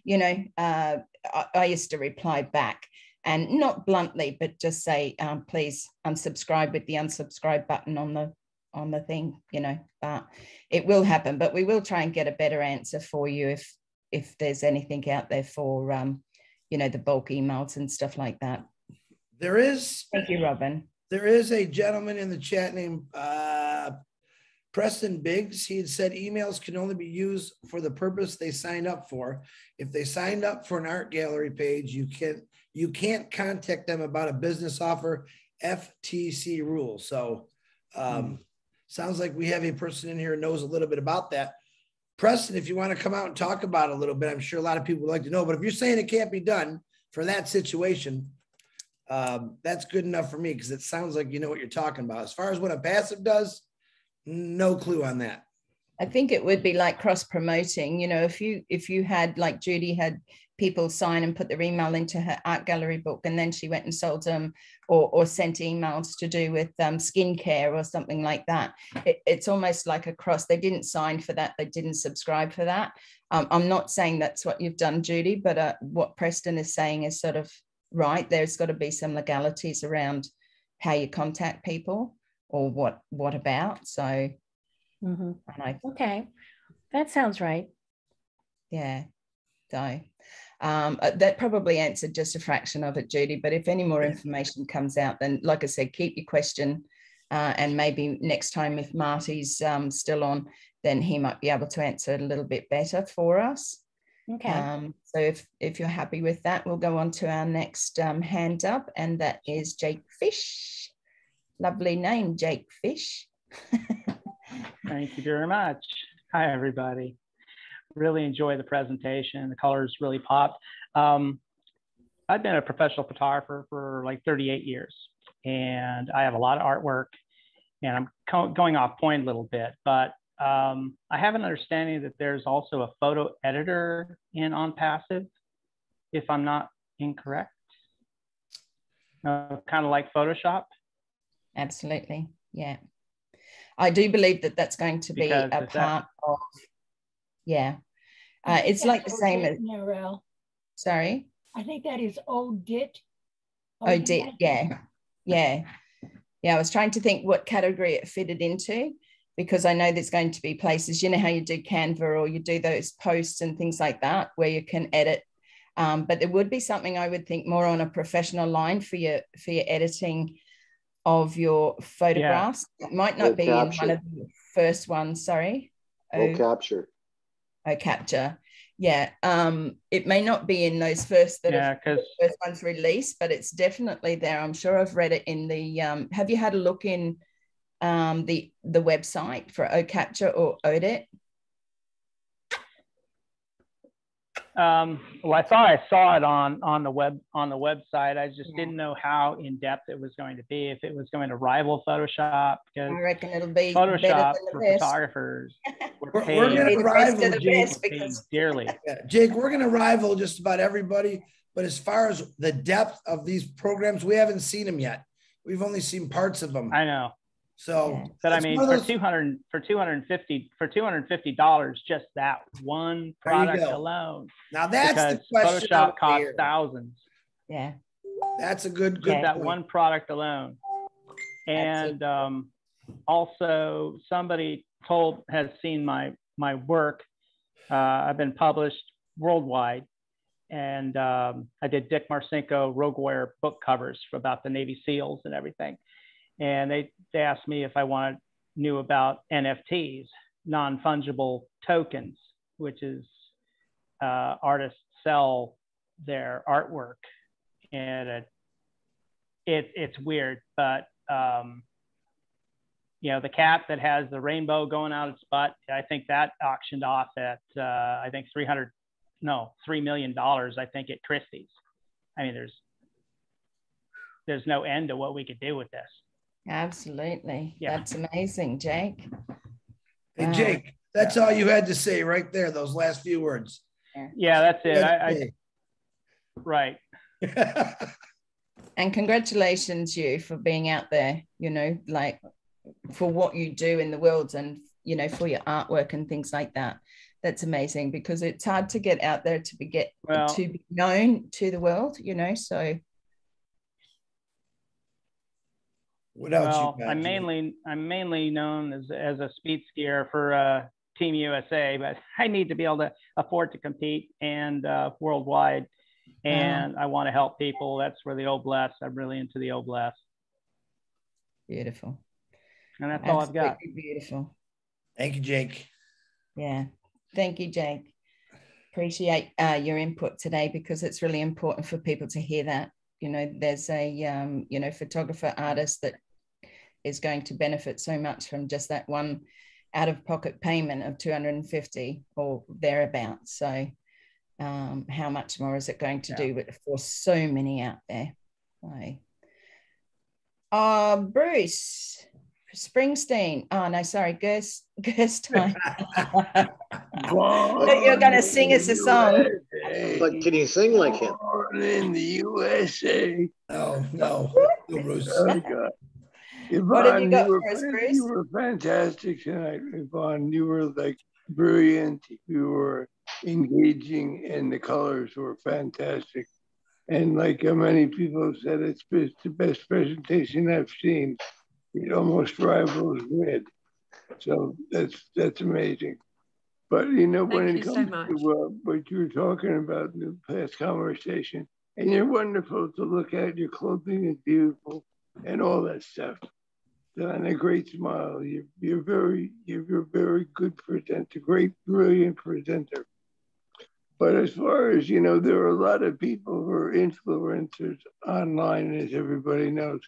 [SPEAKER 4] you know, I used to reply back, and not bluntly, but just say, please unsubscribe with the unsubscribe button on the thing, you know. But it will happen. But we will try and get a better answer for you if there's anything out there for, you know, the bulk emails and stuff like that.
[SPEAKER 1] There is.
[SPEAKER 4] Thank you, Robin.
[SPEAKER 1] There is a gentleman in the chat named Preston Biggs. He had said emails can only be used for the purpose they signed up for. If they signed up for an art gallery page, you can't contact them about a business offer, FTC rules. So sounds like we have a person in here who knows a little bit about that. Preston, if you want to come out and talk about it a little bit, I'm sure a lot of people would like to know, but if you're saying it can't be done for that situation, that's good enough for me, because it sounds like you know what you're talking about. As far as what ONPASSIVE does, no clue on that.
[SPEAKER 4] I think it would be like cross-promoting. You know, if you had, like Judy had people sign and put their email into her art gallery book, and then she went and sold them or sent emails to do with skincare or something like that. It's almost like a cross. They didn't sign for that. They didn't subscribe for that. I'm not saying that's what you've done, Judy, but what Preston is saying is sort of right. There's got to be some legalities around how you contact people or what about. So
[SPEAKER 13] okay, that sounds right.
[SPEAKER 4] Yeah. So that probably answered just a fraction of it, Judy, but if any more information comes out, then like I said, keep your question, and maybe next time if Marty's still on, then he might be able to answer it a little bit better for us.
[SPEAKER 13] Okay.
[SPEAKER 4] So if you're happy with that, we'll go on to our next hand up, and that is Jake Fish. Lovely name, Jake Fish.
[SPEAKER 15] Thank you very much. Hi, everybody. Really enjoy the presentation. The colors really popped. I've been a professional photographer for like 38 years, and I have a lot of artwork, and I'm going off point a little bit, but I have an understanding that there's also a photo editor in ONPASSIVE, if I'm not incorrect. Kind of like Photoshop.
[SPEAKER 4] Absolutely, yeah. I do believe that that's going to be a part of, yeah. It's like the same as, sorry?
[SPEAKER 6] I think that is ODIT.
[SPEAKER 4] ODIT, yeah. Yeah. Yeah, I was trying to think what category it fitted into, because I know there's going to be places, you know how you do Canva or you do those posts and things like that where you can edit. But there would be something I would think more on a professional line for your editing of your photographs. Yeah. It might not be in one of the first ones, sorry.
[SPEAKER 5] Capture.
[SPEAKER 4] Capture. Yeah. It may not be in those first first ones released, but it's definitely there. I'm sure I've read it in the have you had a look in the website for Capture or ODIT?
[SPEAKER 15] Well, I thought I saw it on the website. I just didn't know how in depth it was going to be. If it was going to rival Photoshop, because
[SPEAKER 4] I reckon it'll be
[SPEAKER 15] Photoshop for photographers.
[SPEAKER 1] We're going to rival
[SPEAKER 15] dearly.
[SPEAKER 1] Yeah, Jake, we're going to rival just about everybody. But as far as the depth of these programs, we haven't seen them yet. We've only seen parts of them.
[SPEAKER 15] I know.
[SPEAKER 1] So,
[SPEAKER 15] but I mean, for $250, just that one product alone.
[SPEAKER 1] Now that's the question.
[SPEAKER 15] Photoshop costs thousands.
[SPEAKER 4] Yeah,
[SPEAKER 1] that's a good
[SPEAKER 15] that
[SPEAKER 1] point.
[SPEAKER 15] One product alone. And also, somebody has seen my work. I've been published worldwide, and I did Dick Marcinko Rogue Warrior book covers about the Navy SEALs and everything. and they asked me if I knew about NFTs, non-fungible tokens, which is artists sell their artwork, and it's weird, but you know, the cat that has the rainbow going out its butt, I think that auctioned off at I think $3 million, I think, at Christie's. I mean, there's no end to what we could do with this.
[SPEAKER 4] Absolutely.
[SPEAKER 15] Yeah.
[SPEAKER 4] That's amazing, Jake.
[SPEAKER 1] Hey,
[SPEAKER 4] Wow.
[SPEAKER 1] Jake, that's all you had to say right there, those last few words.
[SPEAKER 15] Yeah, that's it. Right.
[SPEAKER 4] And congratulations, you, for being out there, you know, like for what you do in the world and, you know, for your artwork and things like that. That's amazing, because it's hard to get out there to be known to the world, you know, so.
[SPEAKER 1] What else?
[SPEAKER 15] Well, I'm mainly known as a speed skier for Team USA, but I need to be able to afford to compete and worldwide. And I want to help people. That's where the Oblast, I'm really into the Oblast.
[SPEAKER 4] Beautiful.
[SPEAKER 15] And that's all I've got.
[SPEAKER 4] Beautiful.
[SPEAKER 1] Thank you, Jake.
[SPEAKER 4] Yeah. Thank you, Jake. Appreciate your input today, because it's really important for people to hear that. You know, there's a, you know, photographer artist that is going to benefit so much from just that one out-of-pocket payment of $250 or thereabouts. So how much more is it going to do for so many out there? Bruce Springsteen. Oh no, sorry, Gerstein. You're going to sing us a song.
[SPEAKER 5] But can you sing like him?
[SPEAKER 16] Born in the USA.
[SPEAKER 1] No, Bruce.
[SPEAKER 16] Oh, God. Yvonne,
[SPEAKER 4] what have you got for us, Bruce?
[SPEAKER 16] You were fantastic tonight, Yvonne. You were like brilliant. You were engaging, and the colors were fantastic. And like many people have said, it's the best presentation I've seen. It almost rivals red. So that's amazing. But you know, when it comes to what you were talking about in the past conversation, and you're wonderful to look at, your clothing is beautiful and all that stuff. And a great smile. You're a very good presenter, great, brilliant presenter. But as far as, you know, there are a lot of people who are influencers online, as everybody knows.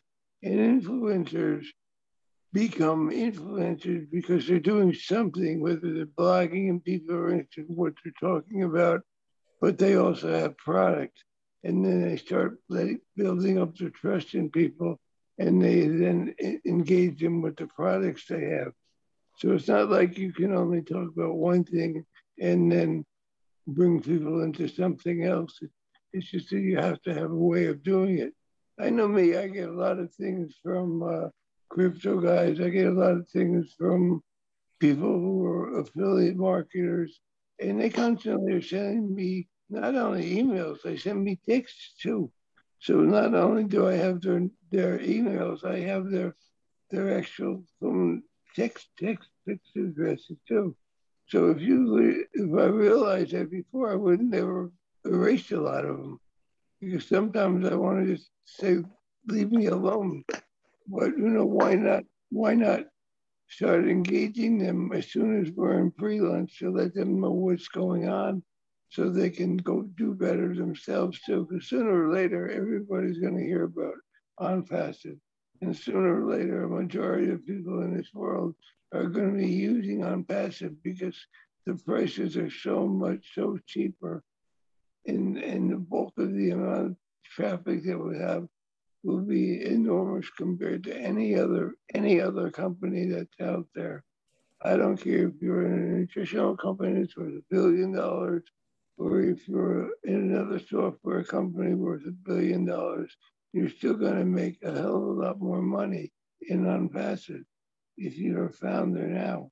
[SPEAKER 16] And influencers become influencers because they're doing something, whether they're blogging and people are interested in what they're talking about, but they also have product. And then they start building up their trust in people, and they then engage them with the products they have. So it's not like you can only talk about one thing and then bring people into something else. It's just that you have to have a way of doing it. I know me, I get a lot of things from crypto guys. I get a lot of things from people who are affiliate marketers, and they constantly are sending me not only emails, they send me texts too. So not only do I have their emails, I have their actual phone text addresses too. So if I realized that before, I would never erase a lot of them, because sometimes I want to just say, leave me alone. But you know, why not start engaging them as soon as we're in pre-launch to let them know what's going on, so they can go do better themselves too. Because sooner or later, everybody's going to hear about ONPASSIVE, and sooner or later, a majority of people in this world are going to be using ONPASSIVE because the prices are so cheaper, and the bulk of the amount of traffic that we have will be enormous compared to any other company that's out there. I don't care if you're in a nutritional company that's worth $1 billion, or if you're in another software company worth $1 billion, you're still going to make a hell of a lot more money in ONPASSIVE if you're a founder now.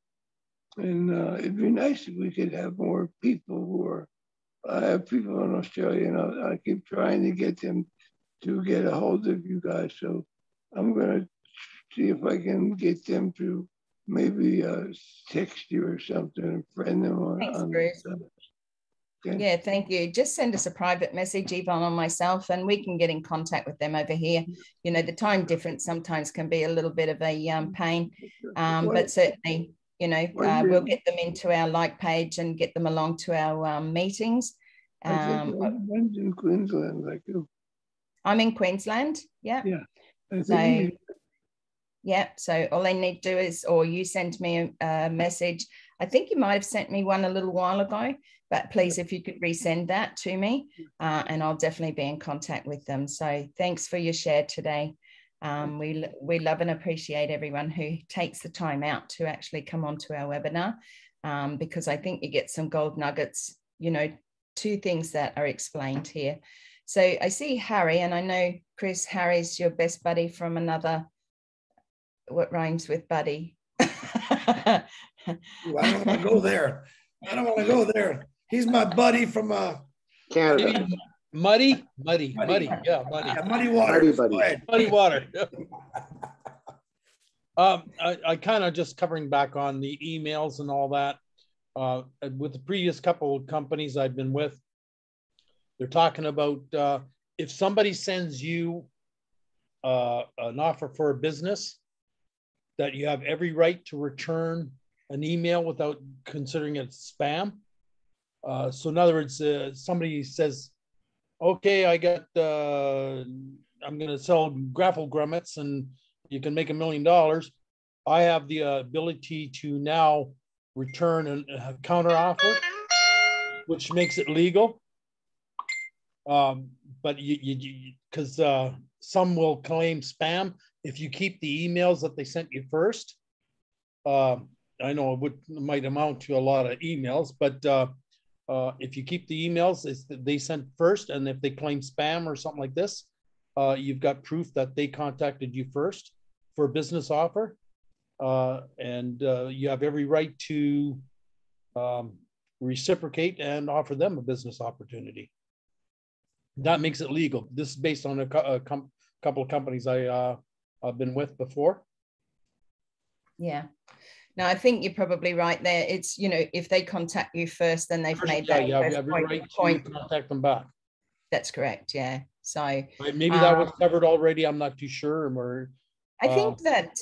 [SPEAKER 16] And it'd be nice if we could have more people who are, I have people in Australia, and I keep trying to get them to get a hold of you guys. So I'm going to see if I can get them to maybe text you or something and friend them on.
[SPEAKER 4] Thanks, Bruce. Yeah, thank you. Just send us a private message, Yvonne or myself, and we can get in contact with them over here. You know, the time difference sometimes can be a little bit of a pain, but certainly, you know, we'll get them into our like page and get them along to our meetings.
[SPEAKER 16] One's in Queensland, like you.
[SPEAKER 4] I'm in Queensland. Yeah.
[SPEAKER 16] Yeah.
[SPEAKER 4] So, yeah. So all they need to do is, or you send me a message. I think you might have sent me one a little while ago, but please, if you could resend that to me, and I'll definitely be in contact with them. So thanks for your share today. We love and appreciate everyone who takes the time out to actually come onto our webinar, because I think you get some gold nuggets, you know, 2 things that are explained here. So I see Harry, and I know, Chris, Harry's your best buddy from another, what rhymes with buddy?
[SPEAKER 1] Ooh, I don't want to go there. I don't want to go there. He's my buddy from
[SPEAKER 5] Canada.
[SPEAKER 17] Muddy. Yeah, muddy.
[SPEAKER 1] Yeah, muddy water.
[SPEAKER 17] Muddy water. I kind of just covering back on the emails and all that. With the previous couple of companies I've been with, they're talking about if somebody sends you an offer for a business, that you have every right to return an email without considering it spam. So in other words, somebody says, okay, I got, I'm going to sell grapple grommets and you can make $1 million. I have the ability to now return a counter offer, which makes it legal. But because some will claim spam if you keep the emails that they sent you first. I know it might amount to a lot of emails, but if you keep the emails they sent first, and if they claim spam or something like this, you've got proof that they contacted you first for a business offer. And you have every right to reciprocate and offer them a business opportunity. That makes it legal. This is based on a couple of companies I've been with before.
[SPEAKER 4] Yeah. No, I think you're probably right there. It's, you know, if they contact you first, then they've made that.
[SPEAKER 17] Yeah, you have every right to contact them back.
[SPEAKER 4] That's correct. Yeah. So
[SPEAKER 17] maybe that was covered already. I'm not too sure. Or
[SPEAKER 4] I think that,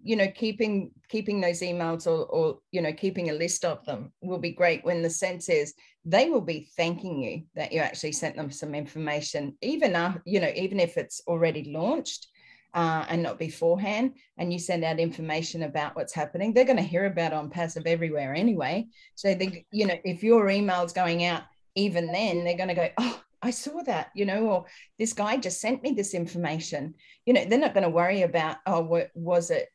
[SPEAKER 4] you know, keeping those emails or, you know, keeping a list of them will be great, when the sense is they will be thanking you that you actually sent them some information, even, you know, even if it's already launched and not beforehand, and you send out information about what's happening. They're going to hear about ONPASSIVE everywhere anyway. So, they, you know, if your email's going out, even then they're going to go, oh, I saw that, you know, or this guy just sent me this information. You know, they're not going to worry about, oh, what was it,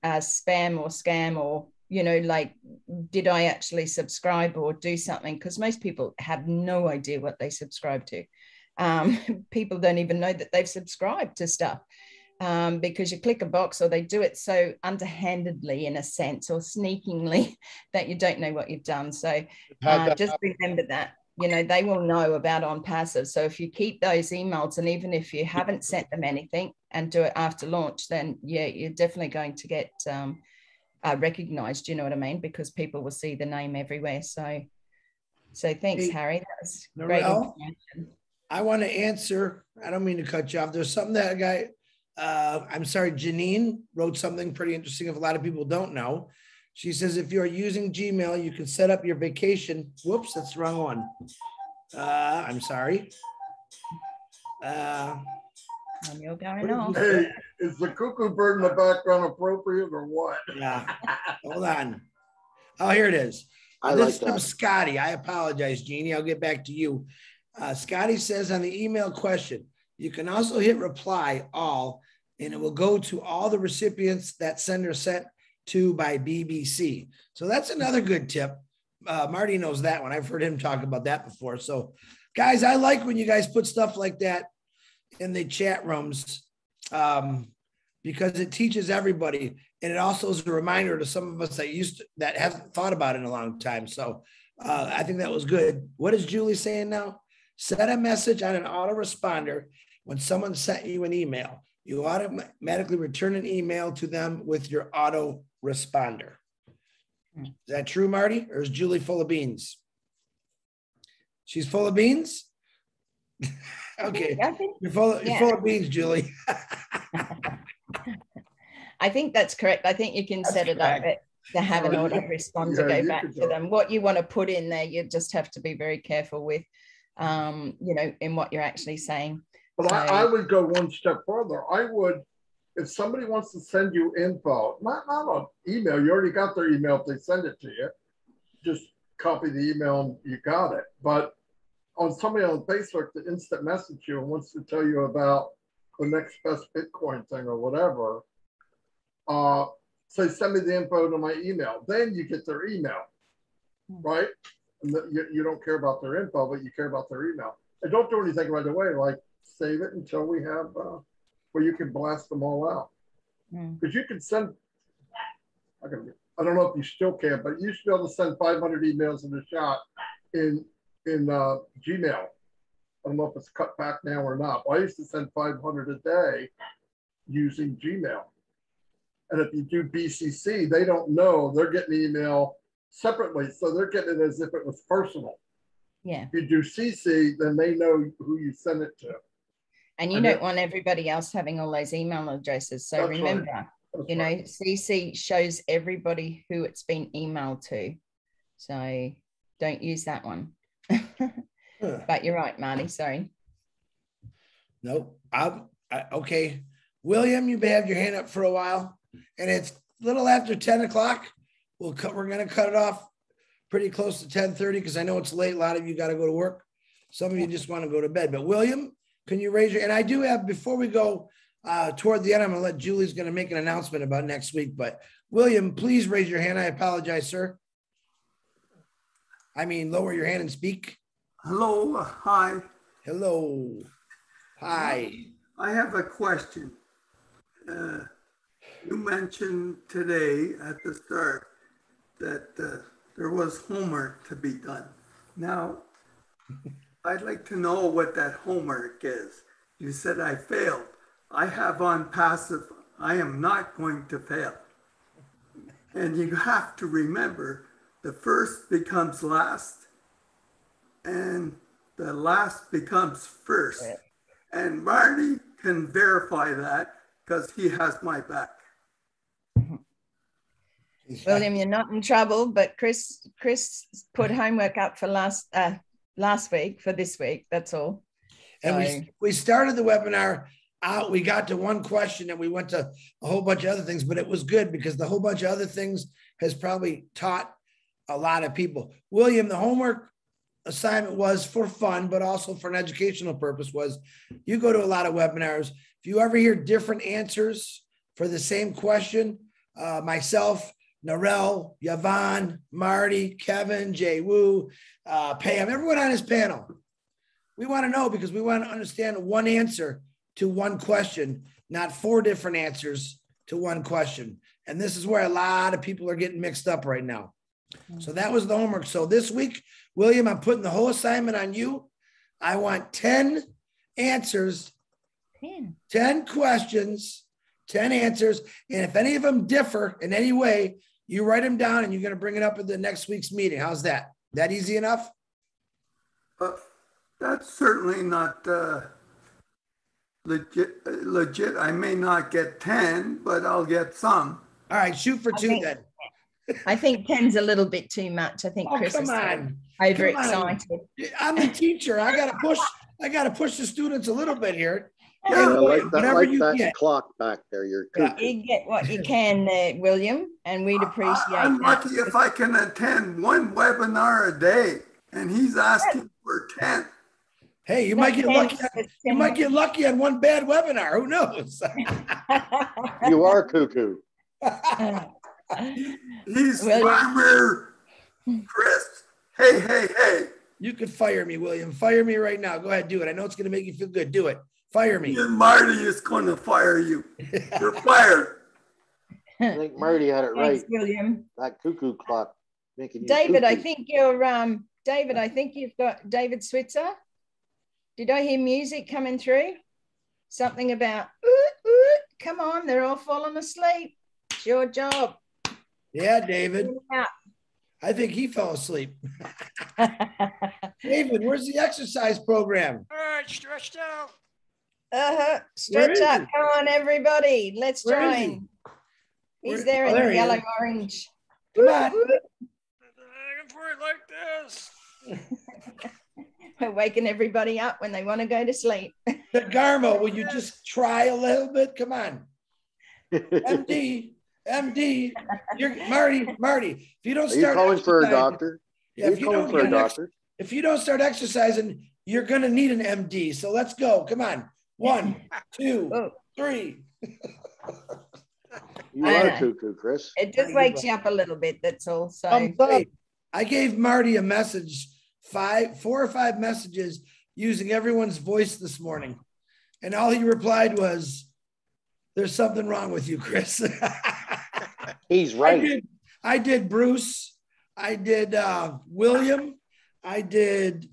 [SPEAKER 4] spam or scam, or, you know, like, did I actually subscribe or do something? Because most people have no idea what they subscribe to. People don't even know that they've subscribed to stuff, because you click a box, or they do it so underhandedly, in a sense, or sneakingly, that you don't know what you've done. So just remember that. You know, they will know about ONPASSIVE. So if you keep those emails, and even if you haven't sent them anything and do it after launch, then yeah, you're definitely going to get recognized, you know what I mean? Because people will see the name everywhere. So thanks, Harry. That was great information.
[SPEAKER 1] I want to answer, I don't mean to cut you off. There's something that a guy, I'm sorry, Janine wrote something pretty interesting if a lot of people don't know. She says, if you're using Gmail, you can set up your vacation. Whoops, that's the wrong one. I'm sorry.
[SPEAKER 4] You're going off.
[SPEAKER 3] Hey, is the cuckoo bird in the background appropriate or what?
[SPEAKER 1] Yeah, hold on. Oh, here it is. This is from Scotty. I apologize, Jeannie. I'll get back to you. Scotty says on the email question, you can also hit reply all, and it will go to all the recipients that sender sent to by BBC. So that's another good tip. Marty knows that one. I've heard him talk about that before. So guys, I like when you guys put stuff like that in the chat rooms, because it teaches everybody. And it also is a reminder to some of us that haven't thought about it in a long time. So I think that was good. What is Julie saying now? Set a message on an autoresponder when someone sent you an email. You automatically return an email to them with your autoresponder. Is that true, Marty? Or is Julie full of beans? She's full of beans? Okay. You're full of beans, Julie.
[SPEAKER 4] I think that's correct. I think you can set it up to have an autoresponder go back to them. What you want to put in there, you just have to be very careful with, you know, in what you're actually saying.
[SPEAKER 3] But
[SPEAKER 4] so,
[SPEAKER 3] I would go one step further. I would, if somebody wants to send you info, not an email, you already got their email if they send it to you, just copy the email and you got it. But on somebody on Facebook that instant message you and wants to tell you about the next best Bitcoin thing or whatever, say send me the info to my email. Then you get their email, right? And you don't care about their info, but you care about their email. And don't do anything right away. Like save it until we have where you can blast them all out. Because you can send. I don't know if you still can, but you used to be able to send 500 emails in a shot in Gmail. I don't know if it's cut back now or not. But I used to send 500 a day using Gmail. And if you do BCC, they don't know they're getting the email separately. So they're getting it as if it was personal.
[SPEAKER 4] Yeah.
[SPEAKER 3] If you do CC, then they know who you send it to.
[SPEAKER 4] And you don't want everybody else having all those email addresses. So remember, you know, CC shows everybody who it's been emailed to. So don't use that one. But you're right, Marty. Sorry.
[SPEAKER 1] Nope. Okay. William, you've had your hand up for a while. And it's a little after 10 o'clock. We're going to cut it off pretty close to 10:30 because I know it's late. A lot of you got to go to work. Some of you just want to go to bed. But William, can you raise your, and I do have, before we go toward the end, I'm going to let Julie's going to make an announcement about next week. But William, please raise your hand. I apologize, sir. I mean, lower your hand and speak.
[SPEAKER 18] Hello. Hi.
[SPEAKER 1] Hello. Hi.
[SPEAKER 18] I have a question. You mentioned today at the start that there was homework to be done. Now, I'd like to know what that homework is. You said I failed. I have ONPASSIVE. I am not going to fail. And you have to remember the first becomes last and the last becomes first. And Marty can verify that because he has my back.
[SPEAKER 4] William, you're not in trouble, but Chris put homework up for last week for this week. That's all.
[SPEAKER 1] And we started the webinar out. We got to one question and we went to a whole bunch of other things, but it was good because the whole bunch of other things has probably taught a lot of people. William, the homework assignment was for fun, but also for an educational purpose. Was you go to a lot of webinars. If you ever hear different answers for the same question, myself, Narelle, YVONNE, Marty, Kevin, Jay Wu, Pam, everyone on his panel. We want to know because we want to understand one answer to one question, not 4 different answers to one question. And this is where a lot of people are getting mixed up right now. So that was the homework. So this week, William, I'm putting the whole assignment on you. I want 10 answers, 10 questions, 10 answers. And if any of them differ in any way, you write them down and you're going to bring it up at the next week's meeting. How's that? That easy enough?
[SPEAKER 18] That's certainly not legit. I may not get 10, but I'll get some.
[SPEAKER 1] All right, shoot for 2 then.
[SPEAKER 4] I think 10's a little bit too much. I think Chris is overexcited.
[SPEAKER 1] I'm the teacher. I gotta push the students a little bit here.
[SPEAKER 5] Yeah, like that clock back there. You
[SPEAKER 4] get what you can there, William, and we'd appreciate
[SPEAKER 18] I'm lucky if I can attend 1 webinar a day, and he's asking for 10.
[SPEAKER 1] Hey, you might get lucky. You might get lucky on 1 bad webinar. Who knows?
[SPEAKER 5] You are cuckoo.
[SPEAKER 18] He's Farmer Chris. Hey.
[SPEAKER 1] You could fire me, William. Fire me right now. Go ahead, do it. I know it's going to make you feel good. Do it. Fire me.
[SPEAKER 18] And Marty is going to fire you. You're fired.
[SPEAKER 5] I think Marty had it right.
[SPEAKER 4] Thanks, William.
[SPEAKER 5] That cuckoo clock making you
[SPEAKER 4] David,
[SPEAKER 5] cuckoo.
[SPEAKER 4] I think you're David, I think you've got David Switzer. Did I hear music coming through? Something about come on, they're all falling asleep. It's your job.
[SPEAKER 1] Yeah, David. I think he fell asleep. David, where's the exercise program?
[SPEAKER 7] All right, stretched out.
[SPEAKER 4] Stretch up. Come on, everybody. Let's join. He's there in the yellow orange.
[SPEAKER 1] Come on.
[SPEAKER 7] I'm for it like this.
[SPEAKER 4] We're waking everybody up when they want to go to sleep.
[SPEAKER 1] Garmo, will you just try a little bit? Come on. MD, you're Marty. If you don't start,
[SPEAKER 5] are you calling for a doctor?
[SPEAKER 1] Yeah, if you don't start exercising, you're gonna need an MD. So let's go. Come on. 1, 2, 3.
[SPEAKER 5] You are cuckoo, Chris.
[SPEAKER 4] It just wakes you up a little bit. That's all. So
[SPEAKER 1] I gave Marty a message, 4 or 5 messages using everyone's voice this morning, and all he replied was, "There's something wrong with you, Chris."
[SPEAKER 5] He's right.
[SPEAKER 1] I did Bruce. I did William. I did.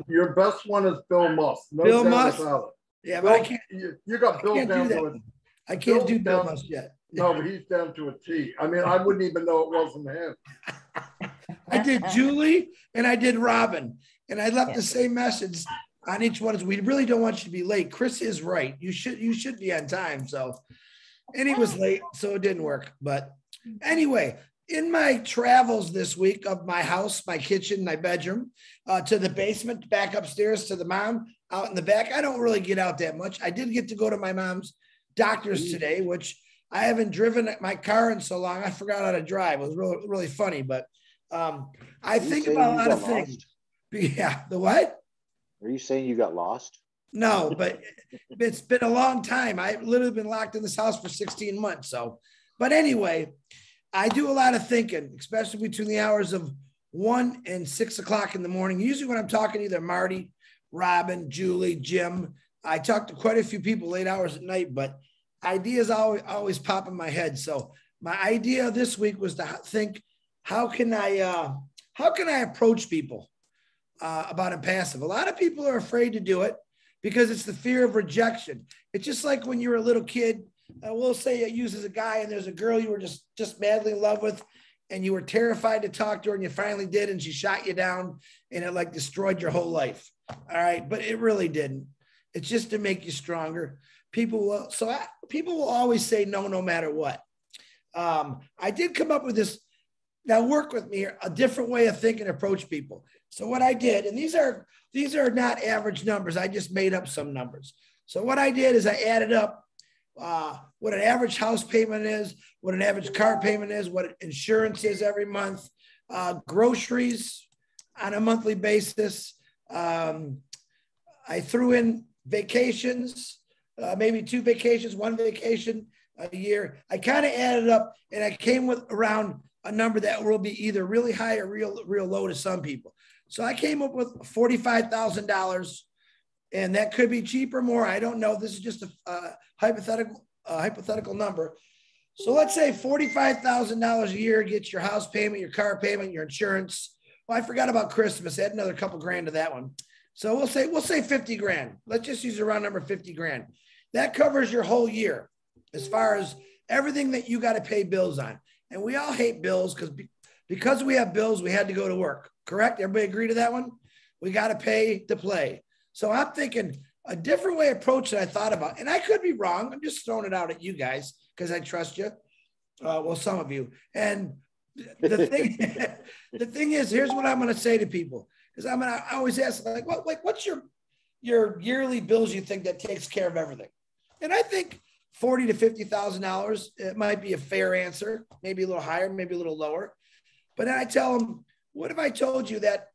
[SPEAKER 3] Your best one is Bill Musk. No
[SPEAKER 1] Bill
[SPEAKER 3] doubt
[SPEAKER 1] Musk.
[SPEAKER 3] about it.
[SPEAKER 1] Yeah,
[SPEAKER 3] Bill,
[SPEAKER 1] but I can't.
[SPEAKER 3] You got Bill down to it.
[SPEAKER 1] I can't do Bill Musk yet.
[SPEAKER 3] No, but he's down to a T. I mean, I wouldn't even know it wasn't him.
[SPEAKER 1] I did Julie and I did Robin, and I left the same message on each one. Is we really don't want you to be late. Chris is right. You should be on time. So, and he was late, so it didn't work. But anyway, in my travels this week of my house, my kitchen, my bedroom, to the basement, back upstairs to the mom out in the back, I don't really get out that much. I did get to go to my mom's doctor's today, which I haven't driven my car in so long. I forgot how to drive. It was really, really funny. But I think about a lot of things. Yeah. The what?
[SPEAKER 5] Are you saying you got lost?
[SPEAKER 1] No, but it's been a long time. I've literally been locked in this house for 16 months. So, but anyway, I do a lot of thinking, especially between the hours of 1 and 6 o'clock in the morning. Usually when I'm talking to either Marty, Robin, Julie, Jim, I talk to quite a few people late hours at night, but ideas always pop in my head. So my idea this week was to think, how can I approach people about ONPASSIVE? A lot of people are afraid to do it because it's the fear of rejection. It's just like when you were a little kid. We'll say you use as a guy and there's a girl you were just madly in love with, and you were terrified to talk to her, and you finally did, and she shot you down, and it like destroyed your whole life. All right, but it really didn't. It's just to make you stronger. People will always say no, no matter what. I did come up with this. Now work with me, a different way of thinking, approach people. So what I did, and these are not average numbers. I just made up some numbers. So what I did is I added up what an average house payment is, what an average car payment is, what insurance is every month, groceries on a monthly basis. I threw in vacations, maybe 2 vacations, 1 vacation a year. I kind of added up and I came with around a number that will be either really high or real low to some people. So I came up with $45,000. And that could be cheaper or more. I don't know. This is just a hypothetical number. So let's say $45,000 a year gets your house payment, your car payment, your insurance. Well, I forgot about Christmas. Add another couple grand to that one. So we'll say 50 grand. Let's just use a round number, 50 grand. That covers your whole year as far as everything that you got to pay bills on. And we all hate bills because we have bills, we had to go to work. Correct? Everybody agree to that one? We got to pay to play. So I'm thinking a different way approach that I thought about, and I could be wrong. I'm just throwing it out at you guys because I trust you. Well, some of you. And the thing is, here's what I'm going to say to people, because I always ask, what's your yearly bills you think that takes care of everything? And I think $40,000 to $50,000, it might be a fair answer, maybe a little higher, maybe a little lower. But then I tell them, what if I told you that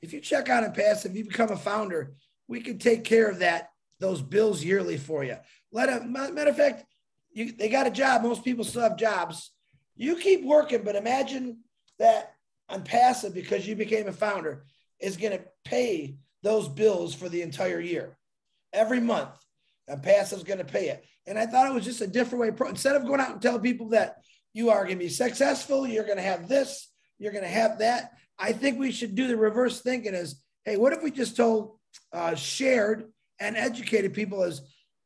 [SPEAKER 1] if you check out ONPASSIVE, you become a founder, we can take care of those bills yearly for you. Matter of fact, they got a job. Most people still have jobs. You keep working, but imagine that ONPASSIVE, because you became a founder, is going to pay those bills for the entire year. Every month, ONPASSIVE is going to pay it. And I thought it was just a different way. Instead of going out and telling people that you are going to be successful, you're going to have this, you're going to have that, I think we should do the reverse thinking as, hey, what if we just shared and educated people as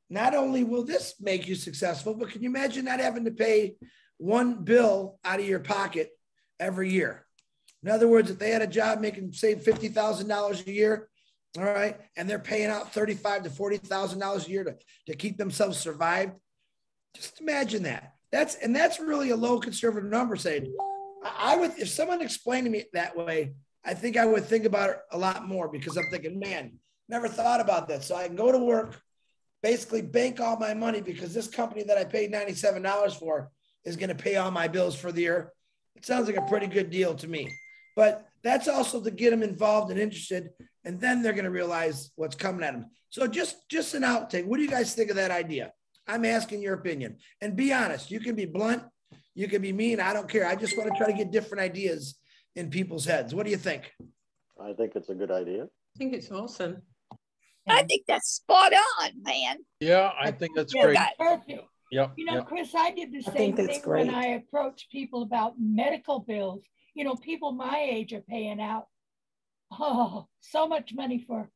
[SPEAKER 1] not only will this make you successful, but can you imagine not having to pay one bill out of your pocket every year? In other words, if they had a job making, say, $50,000 a year, all right, and they're paying out $35,000 to $40,000 a year to keep themselves survived, just imagine that. That's really a low conservative number. Saying, I would, if someone explained to me that way, I think I would think about it a lot more, because I'm thinking, man, never thought about that. So I can go to work, basically bank all my money, because this company that I paid $97 for is going to pay all my bills for the year. It sounds like a pretty good deal to me. But that's also to get them involved and interested, and then they're going to realize what's coming at them. So just an outtake. What do you guys think of that idea? I'm asking your opinion. And be honest. You can be blunt. You can be mean. I don't care. I just want to try to get different ideas in people's heads. What do you think?
[SPEAKER 5] I think it's a good idea.
[SPEAKER 2] I think it's awesome.
[SPEAKER 19] I think that's spot on, man.
[SPEAKER 17] Yeah, I think that's great.
[SPEAKER 6] Perfect.
[SPEAKER 17] Yep.
[SPEAKER 6] You know,
[SPEAKER 17] yep.
[SPEAKER 6] Chris, I did the same thing when I approached people about medical bills. You know, people my age are paying out, so much money for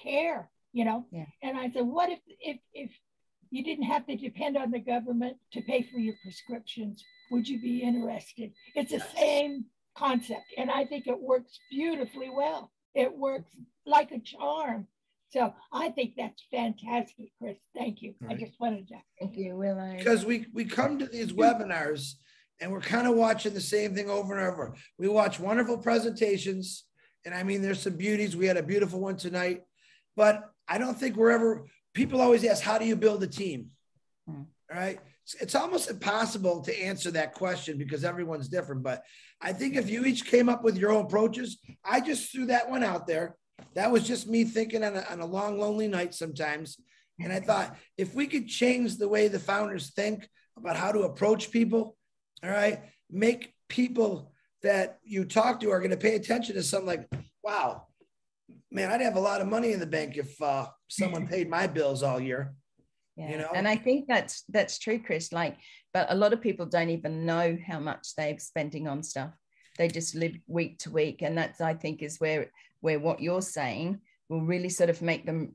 [SPEAKER 6] care, you know? Yeah. And I said, what if you didn't have to depend on the government to pay for your prescriptions? Would you be interested? It's the same concept. And I think it works beautifully well. It works like a charm. So I think that's fantastic, Chris. Thank you.
[SPEAKER 1] Right.
[SPEAKER 6] I just wanted to.
[SPEAKER 4] Thank you, Will.
[SPEAKER 1] Because we come to these webinars and we're kind of watching the same thing over and over. We watch wonderful presentations. And I mean, there's some beauties. We had a beautiful one tonight. But I don't think people always ask, how do you build a team? All right. It's almost impossible to answer that question because everyone's different. But I think if you each came up with your own approaches, I just threw that one out there. That was just me thinking on a long, lonely night sometimes. And I thought, if we could change the way the founders think about how to approach people, all right, make people that you talk to are going to pay attention to something like, wow, man, I'd have a lot of money in the bank if someone paid my bills all year.
[SPEAKER 4] Yeah.
[SPEAKER 1] You know? And
[SPEAKER 4] I think that's true, Chris. But a lot of people don't even know how much they're spending on stuff. They just live week to week. And that's, I think, is where what you're saying will really sort of make them,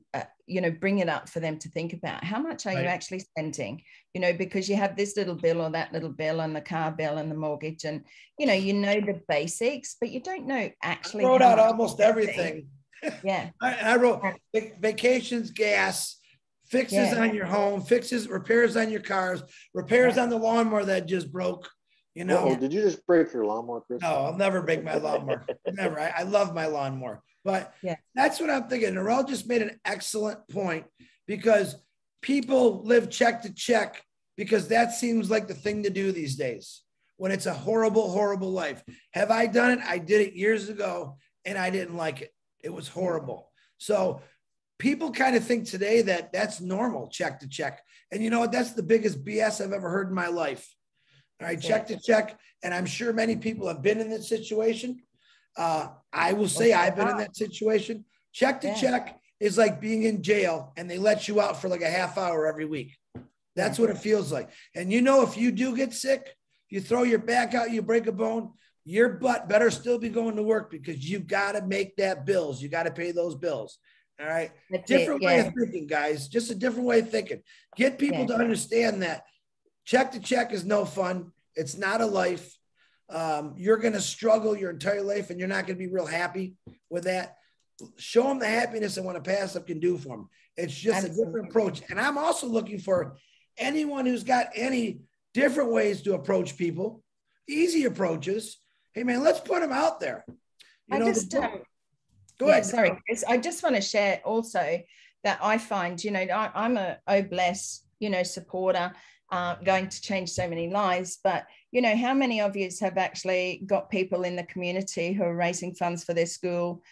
[SPEAKER 4] bring it up for them to think about how much are you actually spending, because you have this little bill or that little bill and the car bill and the mortgage and, you know the basics, but you don't know actually.
[SPEAKER 1] I wrote out almost everything.
[SPEAKER 4] Yeah.
[SPEAKER 1] I wrote vacations, gas, fixes on your home, repairs on your cars, repairs on the lawnmower that just broke.
[SPEAKER 5] Did you just break your lawnmower, Chris?
[SPEAKER 1] No, I'll never break my lawnmower. Never. I love my lawnmower. But that's what I'm thinking. Narelle just made an excellent point, because people live check to check because that seems like the thing to do these days when it's a horrible, horrible life. Have I done it? I did it years ago and I didn't like it. It was horrible. So people kind of think today that that's normal, check to check. And you know what? That's the biggest BS I've ever heard in my life. All right, check to check. And I'm sure many people have been in this situation. I will say I've been in that situation. Check to check is like being in jail and they let you out for like a half hour every week. That's what it feels like. And if you do get sick, you throw your back out, you break a bone, your butt better still be going to work, because you got to make that bills. You got to pay those bills. All right. Different way of thinking, guys. Just a different way of thinking. Get people to understand that check to check is no fun. It's not a life. You're going to struggle your entire life and you're not going to be real happy with that. Show them the happiness that what a passive can do for them. It's just a different approach. And I'm also looking for anyone who's got any different ways to approach people, easy approaches. Hey man, let's put them out there.
[SPEAKER 4] Go ahead. Sorry, Chris. I just want to share also that I find, I'm a bless, supporter, going to change so many lives. But, how many of you have actually got people in the community who are raising funds for their school,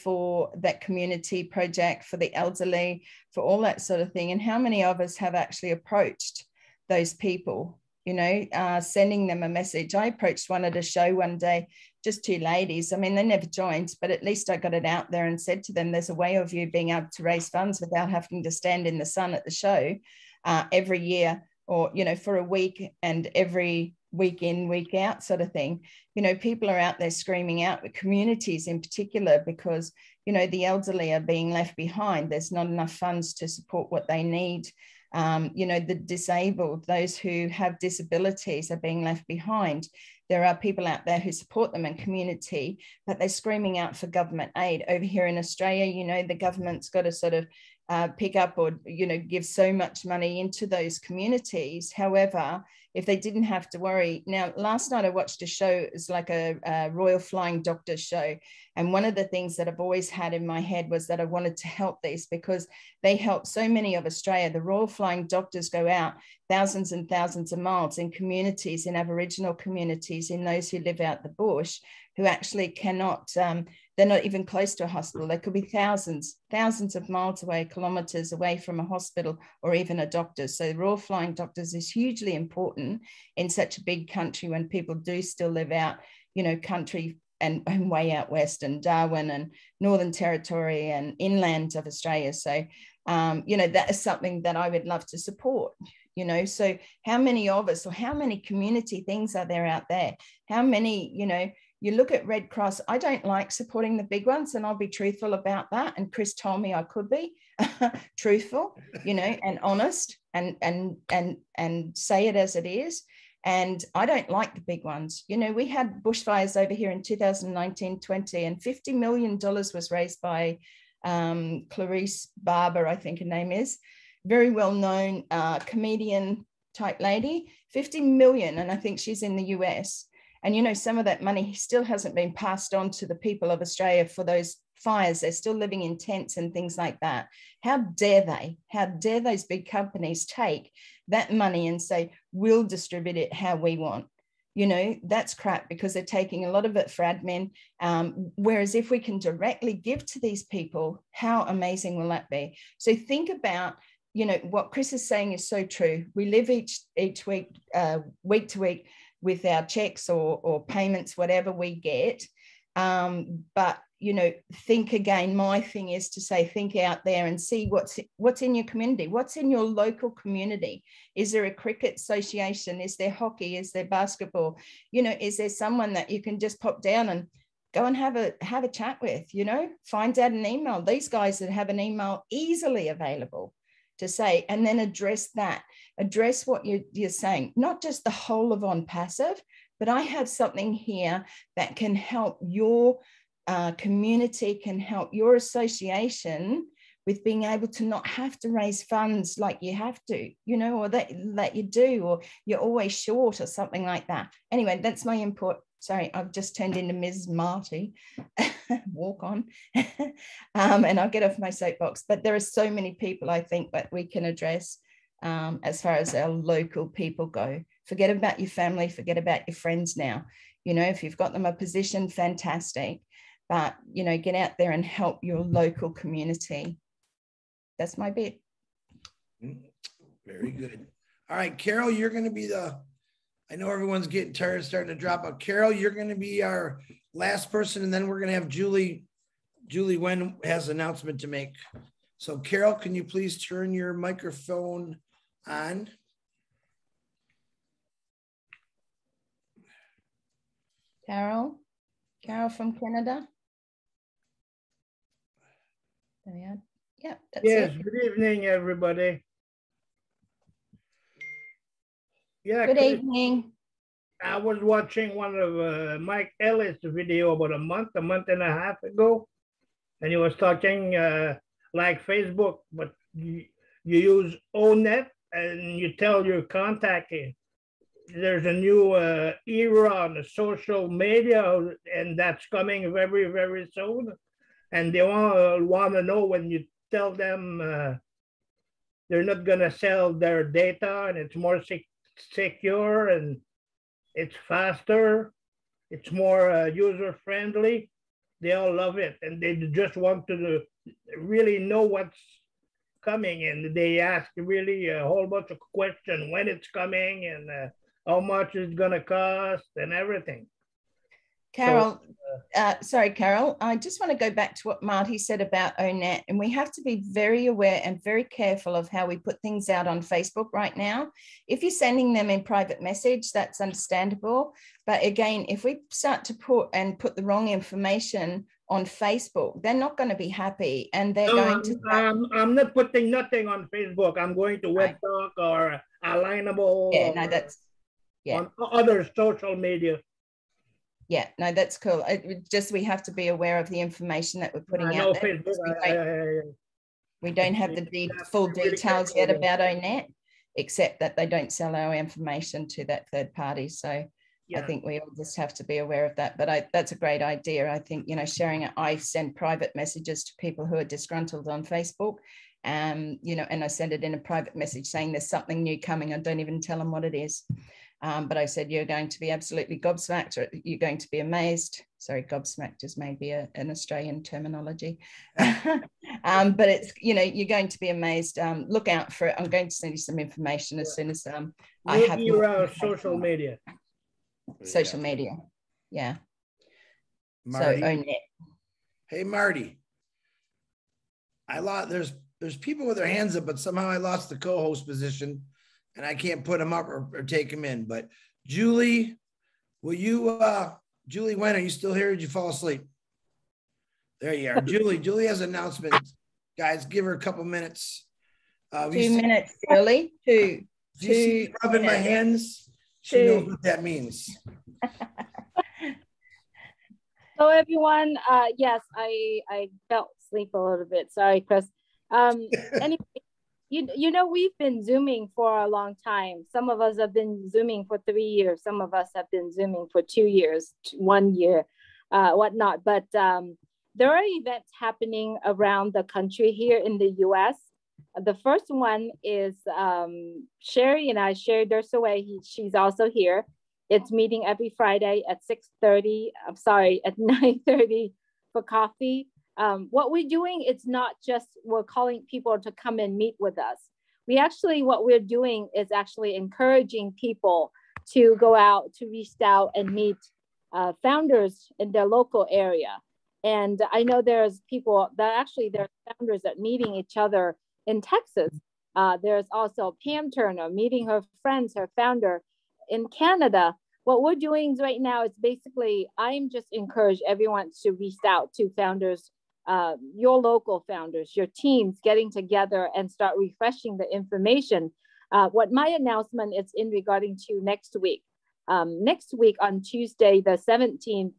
[SPEAKER 4] for that community project, for the elderly, for all that sort of thing? And how many of us have actually approached those people, sending them a message? I approached one at a show one day, just two ladies. I mean, they never joined, but at least I got it out there and said to them, there's a way of you being able to raise funds without having to stand in the sun at the show every year, or, for a week, and every week in, week out sort of thing. People are out there screaming out, with communities in particular, because, the elderly are being left behind. There's not enough funds to support what they need. You know, the disabled, those who have disabilities are being left behind. There are people out there who support them in community, but they're screaming out for government aid. Over here in Australia, you know, the government's got to sort of pick up or, you know, give so much money into those communities. However, if they didn't have to worry. Now, last night I watched a show, it's like a Royal Flying Doctors show. And one of the things that I've always had in my head was that I wanted to help these because they help so many of Australia. The Royal Flying Doctors go out thousands and thousands of miles in communities, in Aboriginal communities, in those who live out the bush, who actually cannot, they're not even close to a hospital. They could be thousands of miles away, kilometers away from a hospital or even a doctor. So Royal Flying Doctors is hugely important in such a big country when people do still live out, you know, country and way out west and Darwin and Northern Territory and inland of Australia. So, you know, that is something that I would love to support. You know, so how many of us or how many community things are there out there? How many, you know, you look at Red Cross, I don't like supporting the big ones, and I'll be truthful about that. And Chris told me I could be truthful, you know, and honest and say it as it is. And I don't like the big ones. You know, we had bushfires over here in 2019-20, and $50 million was raised by Clarice Barber, I think her name is. Very well-known comedian type lady, 50 million, and I think she's in the US. And, you know, some of that money still hasn't been passed on to the people of Australia for those fires. They're still living in tents and things like that. How dare they? How dare those big companies take that money and say, we'll distribute it how we want? You know, that's crap, because they're taking a lot of it for admin. Whereas if we can directly give to these people, how amazing will that be? So think about, you know, what Chris is saying is so true. We live each week, week to week, with our checks or payments, whatever we get. But, you know, think again. My thing is to say, think out there and see what's in your community. What's in your local community? Is there a cricket association? Is there hockey? Is there basketball? You know, is there someone that you can just pop down and go and have a chat with, you know, find out an email. These guys that have an email easily available to say, and then address what you're saying, not just the whole of ONPASSIVE, but I have something here that can help your community, can help your association with being able to not have to raise funds like you have to, you know, or that you do, or you're always short or something like that. Anyway, that's my input. Sorry, I've just turned into Ms. Marty. Walk on. And I'll get off my soapbox. But there are so many people, I think, that we can address as far as our local people go. Forget about your family, forget about your friends now. You know, if you've got them a position, fantastic. But, you know, get out there and help your local community. That's my bit.
[SPEAKER 1] Very good. All right, Carol, you're going to be I know everyone's getting tired, starting to drop out. Carol, you're going to be our last person, and then we're going to have Julie. Julie Wen has an announcement to make. So, Carol, can you please turn your microphone on?
[SPEAKER 4] Carol from Canada. There we are. Yeah, that's
[SPEAKER 20] yes,
[SPEAKER 4] it.
[SPEAKER 20] Good evening, everybody. Yeah,
[SPEAKER 4] good evening.
[SPEAKER 20] I was watching one of Mike Ellis' video about a month and a half ago, and he was talking like Facebook, but you use ONET and you tell your contact there's a new era on the social media, and that's coming very, very soon. And they want to know when you tell them they're not going to sell their data, and it's more secure, and it's faster, it's more user-friendly. They all love it, and they just want to really know what's coming, and they ask really a whole bunch of questions, when it's coming, and how much it's gonna cost, and everything.
[SPEAKER 4] Carol, sorry, Carol, I just want to go back to what Marty said about ONET, and we have to be very aware and very careful of how we put things out on Facebook right now. If you're sending them in private message, that's understandable. But again, if we start to put the wrong information on Facebook, they're not going to be happy, and they're going to.
[SPEAKER 20] I'm not putting nothing on Facebook. I'm going to Web Talk or Alignable.
[SPEAKER 4] Yeah, no, that's
[SPEAKER 20] on other social media.
[SPEAKER 4] Yeah, no, that's cool. We have to be aware of the information that we're putting out there. We don't have the full details yet about ONET, except that they don't sell our information to that third party. So I think we all just have to be aware of that. But that's a great idea. I think, sharing it, I send private messages to people who are disgruntled on Facebook. And I send it in a private message saying there's something new coming. I don't even tell them what it is. But I said, you're going to be absolutely gobsmacked, or you're going to be amazed. Sorry, gobsmacked is maybe an Australian terminology. But it's, you're going to be amazed. Look out for it. I'm going to send you some information as soon as I have
[SPEAKER 20] your social media.
[SPEAKER 4] Social media. Yeah.
[SPEAKER 1] Marty.
[SPEAKER 4] So ONET.
[SPEAKER 1] Hey, Marty. There's people with their hands up, but somehow I lost the co-host position. And I can't put them up or take them in. But Julie, will you, Julie, when are you still here? Or did you fall asleep? There you are. Julie has an announcement. Guys, give her a couple minutes.
[SPEAKER 4] 2 minutes, Julie. Two.
[SPEAKER 1] Do you see me rubbing my hands? She knows what that means.
[SPEAKER 21] Hello, everyone. Yes, I fell asleep a little bit. Sorry, Chris. Anyway. We've been Zooming for a long time. Some of us have been Zooming for 3 years. Some of us have been Zooming for 2 years, 1 year, whatnot. But there are events happening around the country here in the US. The first one is Sherry and I, Sherry Dursaway, she's also here. It's meeting every Friday at 6:30, at 9:30 for coffee. What we're doing, it's not just we're calling people to come and meet with us. What we're doing is actually encouraging people to go out, to reach out and meet founders in their local area. And I know there's people that there's founders that meeting each other in Texas. There's also Pam Turner meeting her friends, her founder in Canada. What we're doing right now is basically, I'm just encourage everyone to reach out to founders, your local founders, your teams getting together and start refreshing the information. What my announcement is in regarding to next week. Next week on Tuesday, the 17th,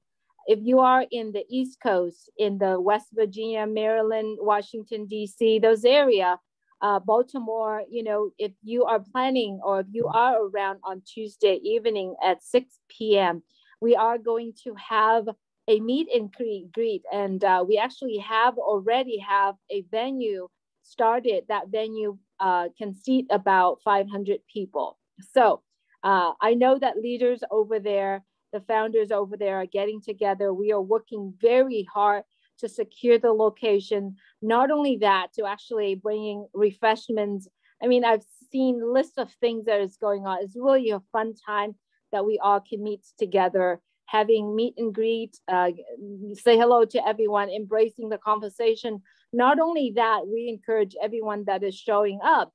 [SPEAKER 21] if you are in the East Coast, in the West Virginia, Maryland, Washington, DC, those area, Baltimore, if you are planning or if you are around on Tuesday evening at 6 p.m., we are going to have a meet and greet. And we actually already have a venue started. That venue can seat about 500 people. So I know that leaders over there, the founders over there are getting together. We are working very hard to secure the location. Not only that, to actually bringing refreshments. I mean, I've seen lists of things that is going on. It's really a fun time that we all can meet together, having meet and greet, say hello to everyone, embracing the conversation. Not only that, we encourage everyone that is showing up,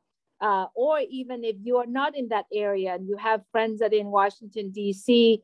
[SPEAKER 21] or even if you are not in that area and you have friends that are in Washington, DC,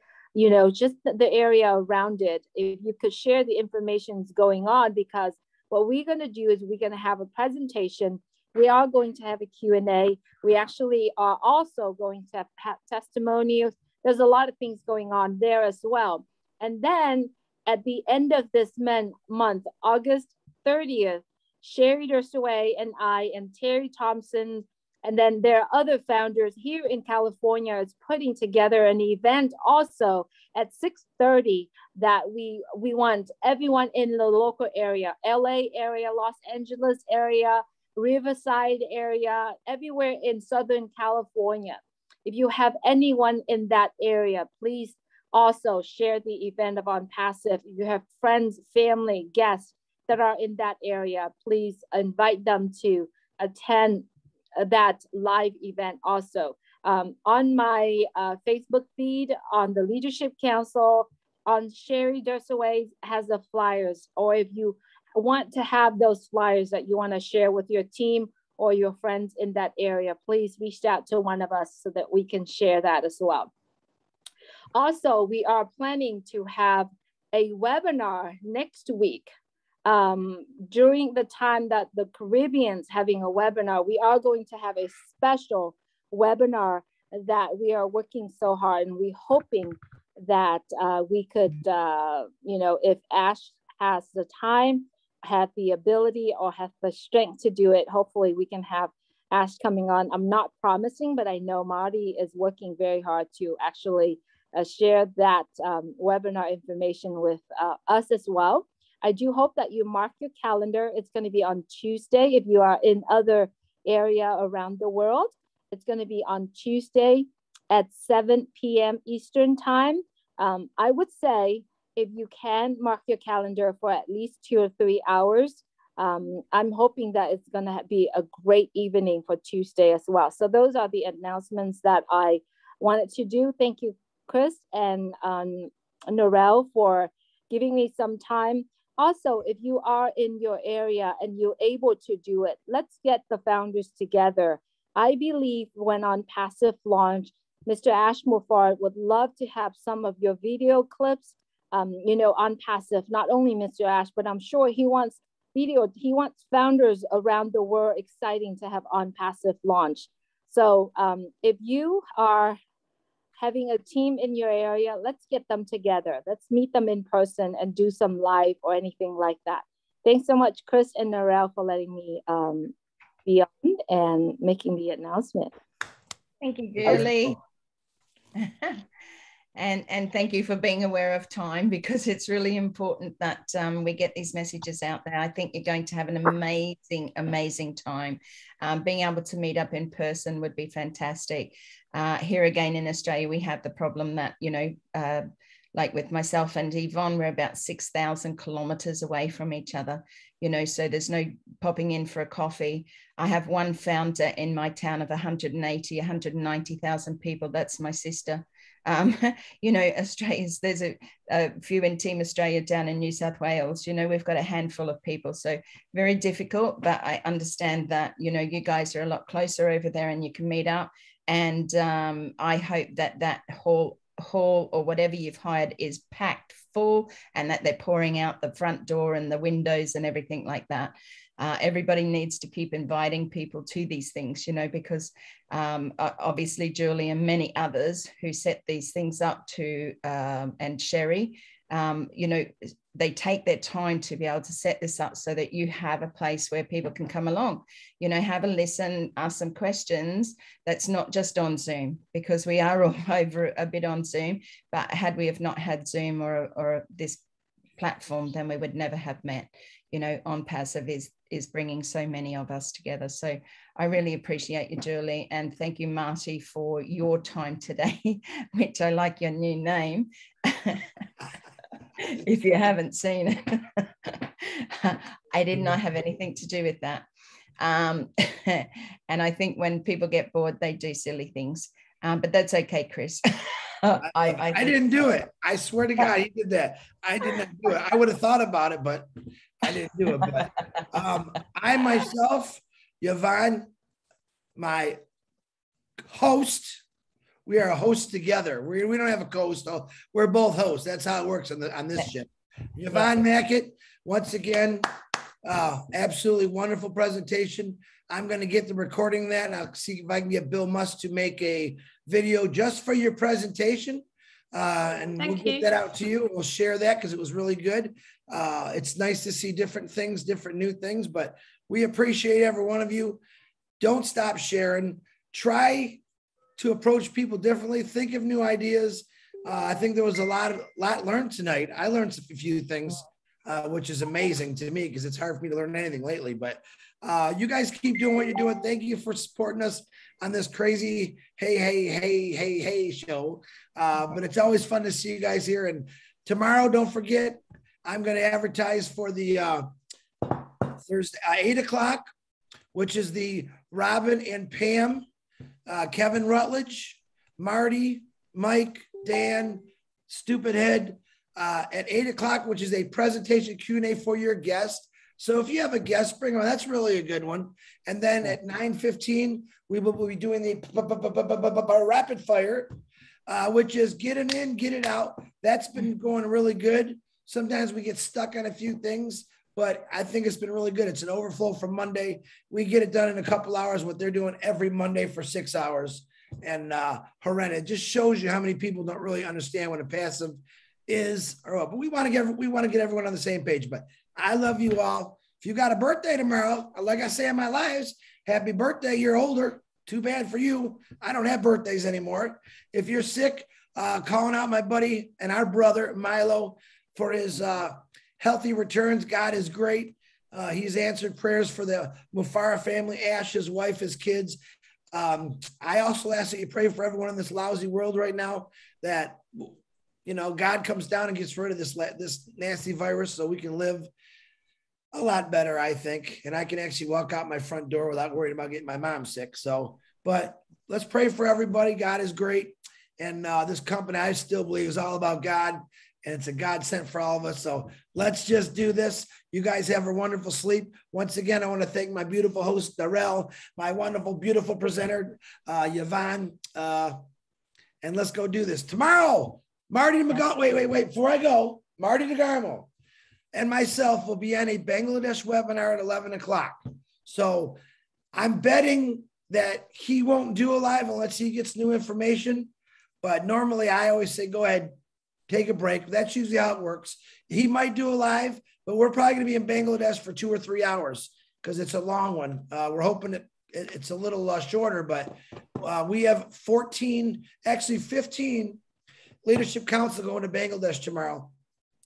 [SPEAKER 21] just the area around it, if you could share the information going on, because what we're going to do is we're going to have a presentation. We are going to have a Q&A. We actually are also going to have testimonials. There's a lot of things going on there as well. And then at the end of this month, August 30th, Sherry Dursaway and I and Terry Thompson, and then there are other founders here in California is putting together an event also at 6:30 that we want everyone in the local area, LA area, Los Angeles area, Riverside area, everywhere in Southern California. If you have anyone in that area, please also share the event of ONPASSIVE. If you have friends, family, guests that are in that area, please invite them to attend that live event also. On my Facebook feed, on the Leadership Council, on Sherry Dursaway has the flyers, or if you want to have those flyers that you want to share with your team or your friends in that area, please reach out to one of us so that we can share that as well. Also, we are planning to have a webinar next week. During the time that the Caribbean's having a webinar, we are going to have a special webinar that we are working so hard, and we're hoping that we could, you know, if Ash has the time, have the ability, or have the strength to do it, hopefully we can have Ash coming on. I'm not promising, but I know Marty is working very hard to actually share that webinar information with us as well. I do hope that you mark your calendar. It's going to be on Tuesday. If you are in other area around the world, it's going to be on Tuesday at 7 p.m. Eastern time. I would say if you can mark your calendar for at least 2 or 3 hours, I'm hoping that it's going to be a great evening for Tuesday as well. So those are the announcements that I wanted to do. Thank you, Chris and Norel, for giving me some time. Also, if you are in your area and you're able to do it, let's get the founders together. I believe when ONPASSIVE launch, Mr. Ash Muffard would love to have some of your video clips, you know, ONPASSIVE, not only Mr. Ash, but I'm sure he wants video, he wants founders around the world exciting to have ONPASSIVE launch. So if you are having a team in your area, let's get them together. Let's meet them in person and do some live or anything like that. Thanks so much, Chris and Norel, for letting me be on and making the announcement.
[SPEAKER 4] Thank you, Julie. And thank you for being aware of time, because it's really important that we get these messages out there. I think you're going to have an amazing, amazing time. Being able to meet up in person would be fantastic. Here again in Australia, we have the problem that, you know, like with myself and YVONNE, we're about 6,000 kilometers away from each other, you know, so there's no popping in for a coffee. I have one founder in my town of 190,000 people. That's my sister. You know, Australia's, there's a few in Team Australia down in New South Wales. You know, we've got a handful of people, so very difficult, but I understand that, you know, you guys are a lot closer over there and you can meet up. And I hope that that hall or whatever you've hired is packed full, and that they're pouring out the front door and the windows and everything like that. Everybody needs to keep inviting people to these things, you know, because obviously Julie and many others who set these things up to, and Sherry, you know, they take their time to be able to set this up so that you have a place where people can come along, you know, have a listen, ask some questions. That's not just on Zoom, because we are all over a bit on Zoom, but had we have not had Zoom or this platform, then we would never have met. You know, ONPASSIVE is bringing so many of us together. So I really appreciate you, Julie, and thank you, Marty, for your time today, which I like your new name. If you haven't seen it, I did not have anything to do with that. And I think when people get bored, they do silly things, but that's okay, Chris.
[SPEAKER 1] I didn't do it. I swear to God, he did that. I didn't do it. I would have thought about it, but I didn't do it. But I myself, YVONNE, my host, we are a host together. We don't have a co-host. We're both hosts. That's how it works on this ship. YVONNE Mackett, once again, absolutely wonderful presentation. I'm going to get the recording of that, and I'll see if I can get Bill Musk to make a video just for your presentation. And we'll get that out to you. We'll share that because it was really good. It's nice to see different things, different new things, but we appreciate every one of you. Don't stop sharing. Try to approach people differently. Think of new ideas. I think there was a lot learned tonight. I learned a few things, which is amazing to me because it's hard for me to learn anything lately. But you guys keep doing what you're doing. Thank you for supporting us on this crazy hey show. But it's always fun to see you guys here. And tomorrow, don't forget, I'm going to advertise for the Thursday 8 o'clock, which is the Robin and Pam, Kevin Rutledge, Marty, Mike, Dan, Stupid Head, at 8 o'clock, which is a presentation Q&A for your guest. So if you have a guest, bring them. That's really a good one. And then at 9:15, we will be doing the rapid fire, which is get it in, get it out. That's been going really good. Sometimes we get stuck on a few things, but I think it's been really good. It's an overflow from Monday. We get it done in a couple hours, what they're doing every Monday for 6 hours. And horrendous. It just shows you how many people don't really understand what a passive is. But we want to get everyone on the same page. But I love you all. If you got a birthday tomorrow, like I say in my lives, happy birthday. You're older. Too bad for you. I don't have birthdays anymore. If you're sick, calling out my buddy and our brother Milo for his healthy returns. God is great. He's answered prayers for the Mufara family, Ash, his wife, his kids. I also ask that you pray for everyone in this lousy world right now, that, you know, God comes down and gets rid of this nasty virus so we can live a lot better, I think. And I can actually walk out my front door without worrying about getting my mom sick. So, but let's pray for everybody. God is great. And this company, I still believe, is all about God. And it's a God sent for all of us. So let's just do this. You guys have a wonderful sleep. Once again, I want to thank my beautiful host, Darrell, my wonderful, beautiful presenter, YVONNE. And let's go do this. Tomorrow, Marty McGowan, wait, before I go, Marty DeGarmo and myself will be on a Bangladesh webinar at 11 o'clock. So I'm betting that he won't do a live unless he gets new information. But normally I always say, go ahead, take a break. That's usually how it works. He might do a live, but we're probably going to be in Bangladesh for 2 or 3 hours because it's a long one. We're hoping it's a little shorter, but we have 15 Leadership Council going to Bangladesh tomorrow.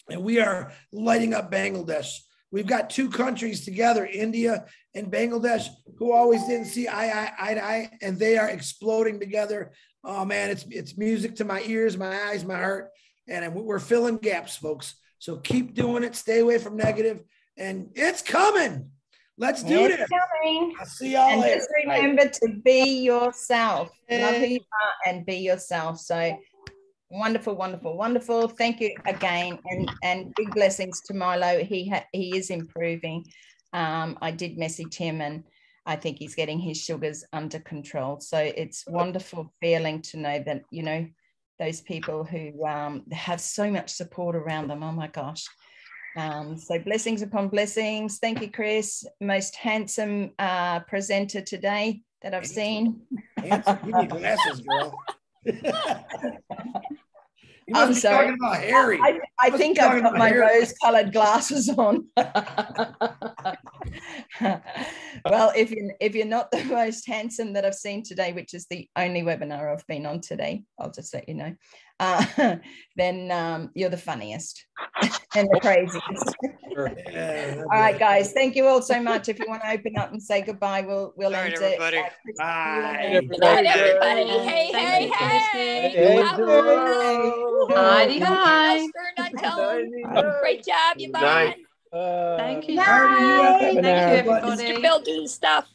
[SPEAKER 1] And we are lighting up Bangladesh. We've got 2 countries together, India and Bangladesh, who always didn't see eye to eye, and they are exploding together. Oh man, it's music to my ears, my eyes, my heart. And we're filling gaps, folks. So keep doing it. Stay away from negative. And it's coming. Let's do this.
[SPEAKER 4] Coming.
[SPEAKER 1] I'll see y'all later.
[SPEAKER 4] Just remember to be yourself. Love who you are and be yourself. So wonderful, wonderful, wonderful. Thank you again. And big blessings to Milo. He is improving. I did message him and I think he's getting his sugars under control. So it's wonderful feeling to know that, you know, those people who have so much support around them. Oh my gosh. So blessings upon blessings. Thank you, Chris. Most handsome presenter today that I've seen.
[SPEAKER 1] Handsome. Give me glasses, girl.
[SPEAKER 4] I'm sorry.
[SPEAKER 1] About Harry.
[SPEAKER 4] I think I've got my rose-colored glasses on. Well, if you're not the most handsome that I've seen today, which is the only webinar I've been on today, I'll just let you know, then you're the funniest and the craziest. All right, guys. Thank you all so much. If you want to open up and say goodbye, we'll end it.
[SPEAKER 1] Bye.
[SPEAKER 19] Bye, everybody. Hey, hey, hey.
[SPEAKER 2] Hi.
[SPEAKER 19] Great job, YVONNE.
[SPEAKER 2] Thank you.
[SPEAKER 19] Thank you,
[SPEAKER 2] everybody.
[SPEAKER 19] Mr. Bill doing stuff.